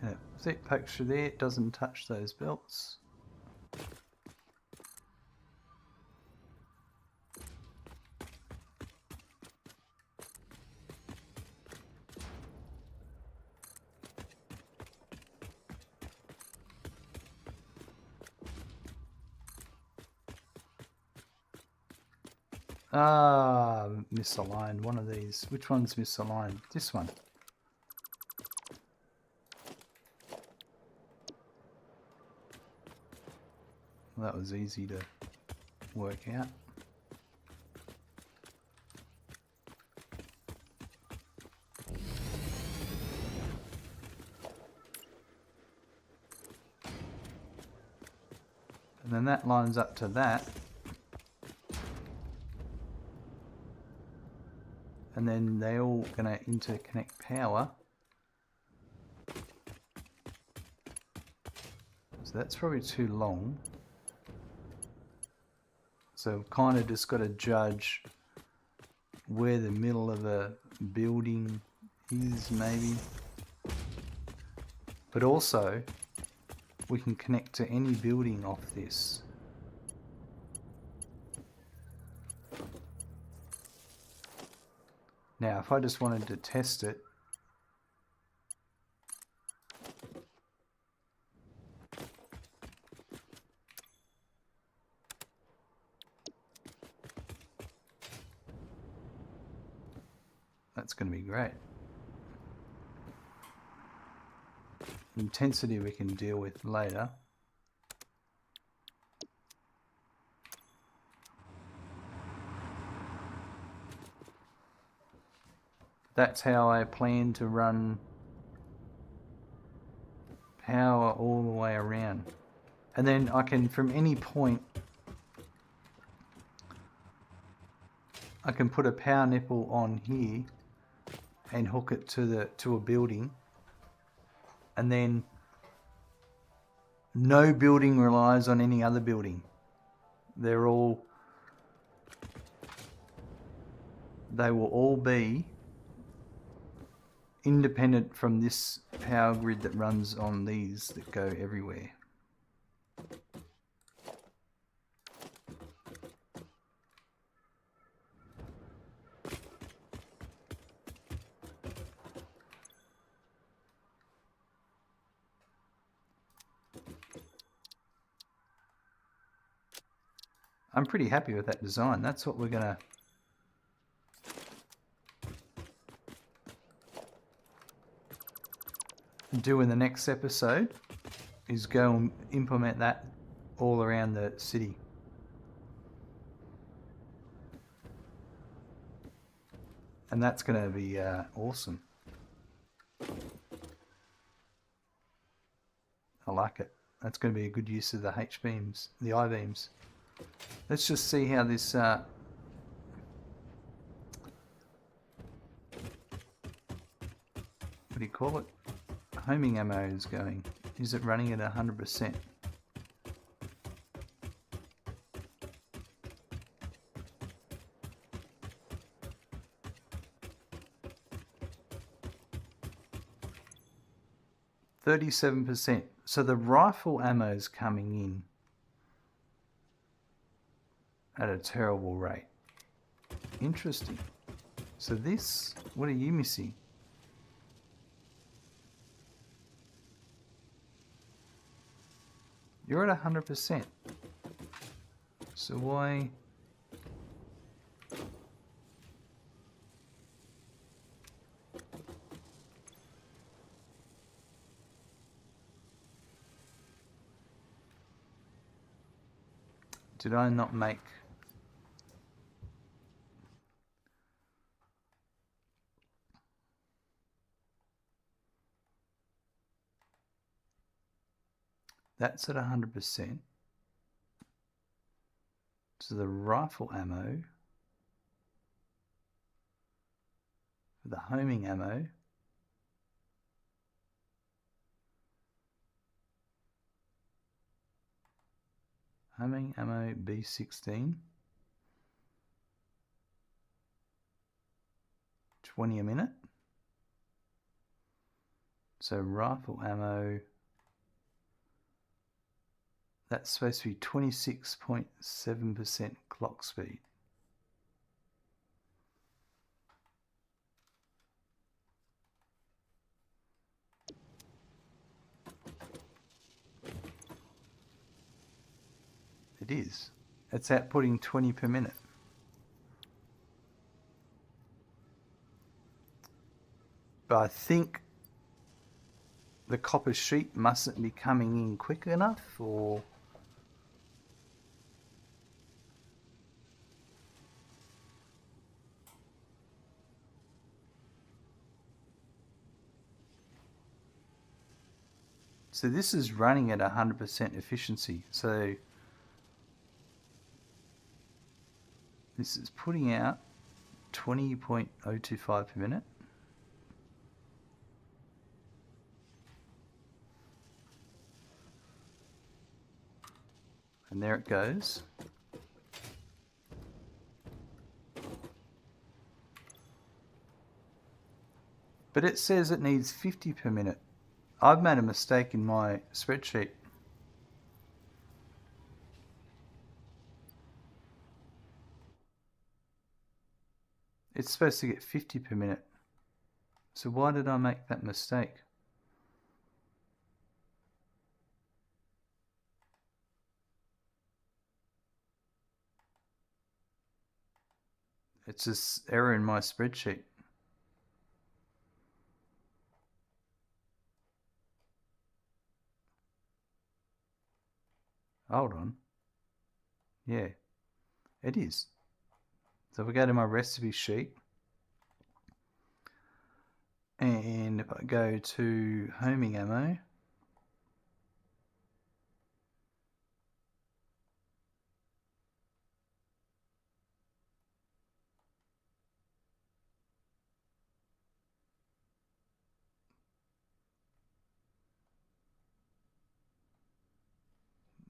Yeah, see it pokes through there, it doesn't touch those belts. Ah, misaligned. One of these. Which one's misaligned? This one. Well, that was easy to work out. And then that lines up to that. And then they're all going to interconnect power. So that's probably too long. So kind of just got to judge where the middle of a building is, maybe. But also, we can connect to any building off this. Now, if I just wanted to test it, that's going to be great. Intensity we can deal with later. That's how I plan to run power all the way around. And then I can, from any point, I can put a power nipple on here and hook it to a building. And then no building relies on any other building. They will all be independent from this power grid that runs on these that go everywhere. I'm pretty happy with that design. That's what we're going to do in the next episode, is go and implement that all around the city. And that's going to be awesome. I like it. That's going to be a good use of the H-beams, the I-beams. Let's just see how this what do you call it? Homing ammo is going. Is it running at 100%? %. So the rifle ammo is coming in at a terrible rate. Interesting. So this, what are you missing? You're at 100%. So why? Did I not make? That's at 100%. So the rifle ammo for the homing ammo. Homing ammo B16. 20 a minute. So rifle ammo, that's supposed to be 26.7% clock speed. It is. It's outputting 20 per minute. But I think the copper sheet mustn't be coming in quick enough, or so this is running at 100% efficiency. So this is putting out 20.025 per minute. And there it goes. But it says it needs 50 per minute. I've made a mistake in my spreadsheet. It's supposed to get 50 per minute. So why did I make that mistake? It's this error in my spreadsheet. Hold on. Yeah, it is. So if we go to my recipe sheet, and if I go to homing ammo,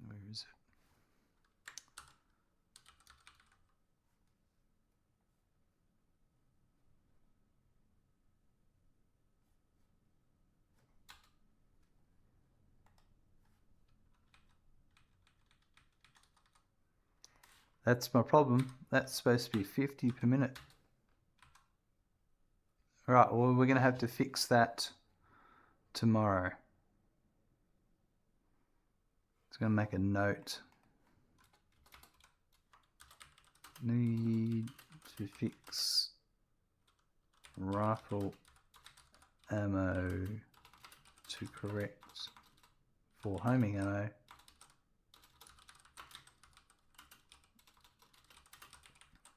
where is it? That's my problem. That's supposed to be 50 per minute. Right, well, we're going to have to fix that tomorrow. Just going to make a note. Need to fix rifle ammo to correct for homing ammo.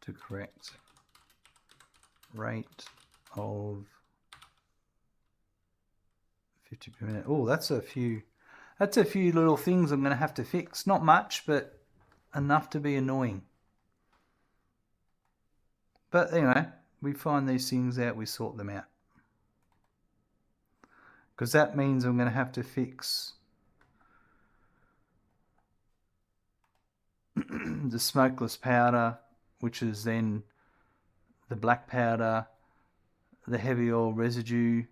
To correct rate of 50 per minute. Oh, that's a few little things I'm going to have to fix. Not much, but enough to be annoying. But anyway, we find these things out, we sort them out. Because that means I'm going to have to fix the smokeless powder, which is then the black powder, the heavy oil residue,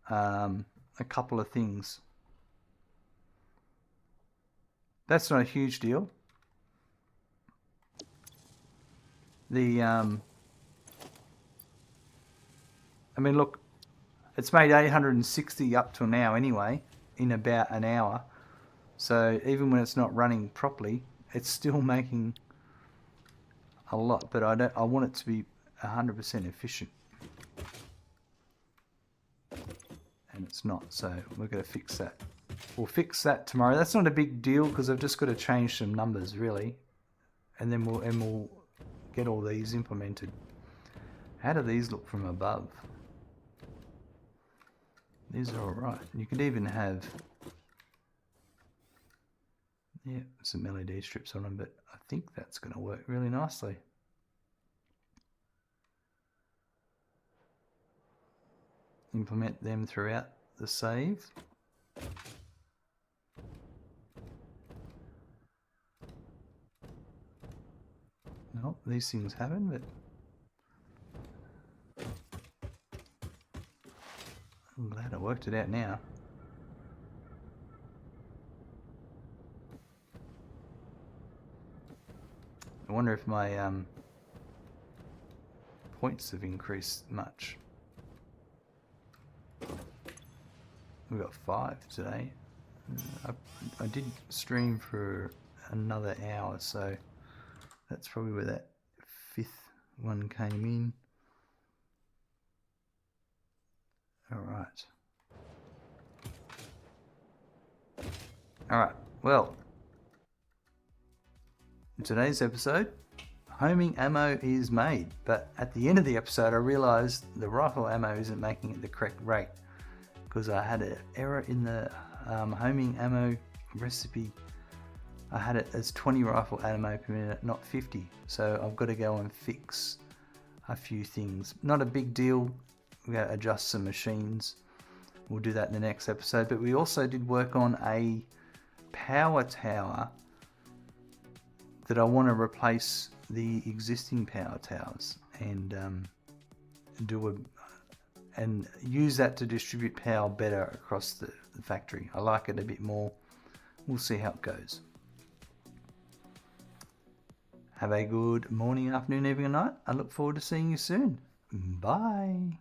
a couple of things. That's not a huge deal. I mean, look, it's made 860 up till now anyway, in about an hour. So even when it's not running properly, it's still making a lot. But I want it to be 100% efficient, and it's not. So we're going to fix that. We'll fix that tomorrow. That's not a big deal because I've just got to change some numbers really, and then we'll get all these implemented. How do these look from above? These are all right. You could even have, yeah, some LED strips on them, but I think that's going to work really nicely. implement them throughout the save. Nope, these things happen, but I'm glad I worked it out now. I wonder if my points have increased much. We've got 5 today. I did stream for another hour, so that's probably where that 5th one came in. Alright, well, in today's episode, homing ammo is made, but at the end of the episode I realised the rifle ammo isn't making it the correct rate because I had an error in the homing ammo recipe. I had it as 20 rifle ammo per minute, not 50, so I've got to go and fix a few things. Not a big deal, we're going to adjust some machines. We'll do that in the next episode, but we also did work on a power tower that I want to replace the existing power towers and and use that to distribute power better across the factory. I like it a bit more. We'll see how it goes. Have a good morning, afternoon, evening, and night. I look forward to seeing you soon. Bye.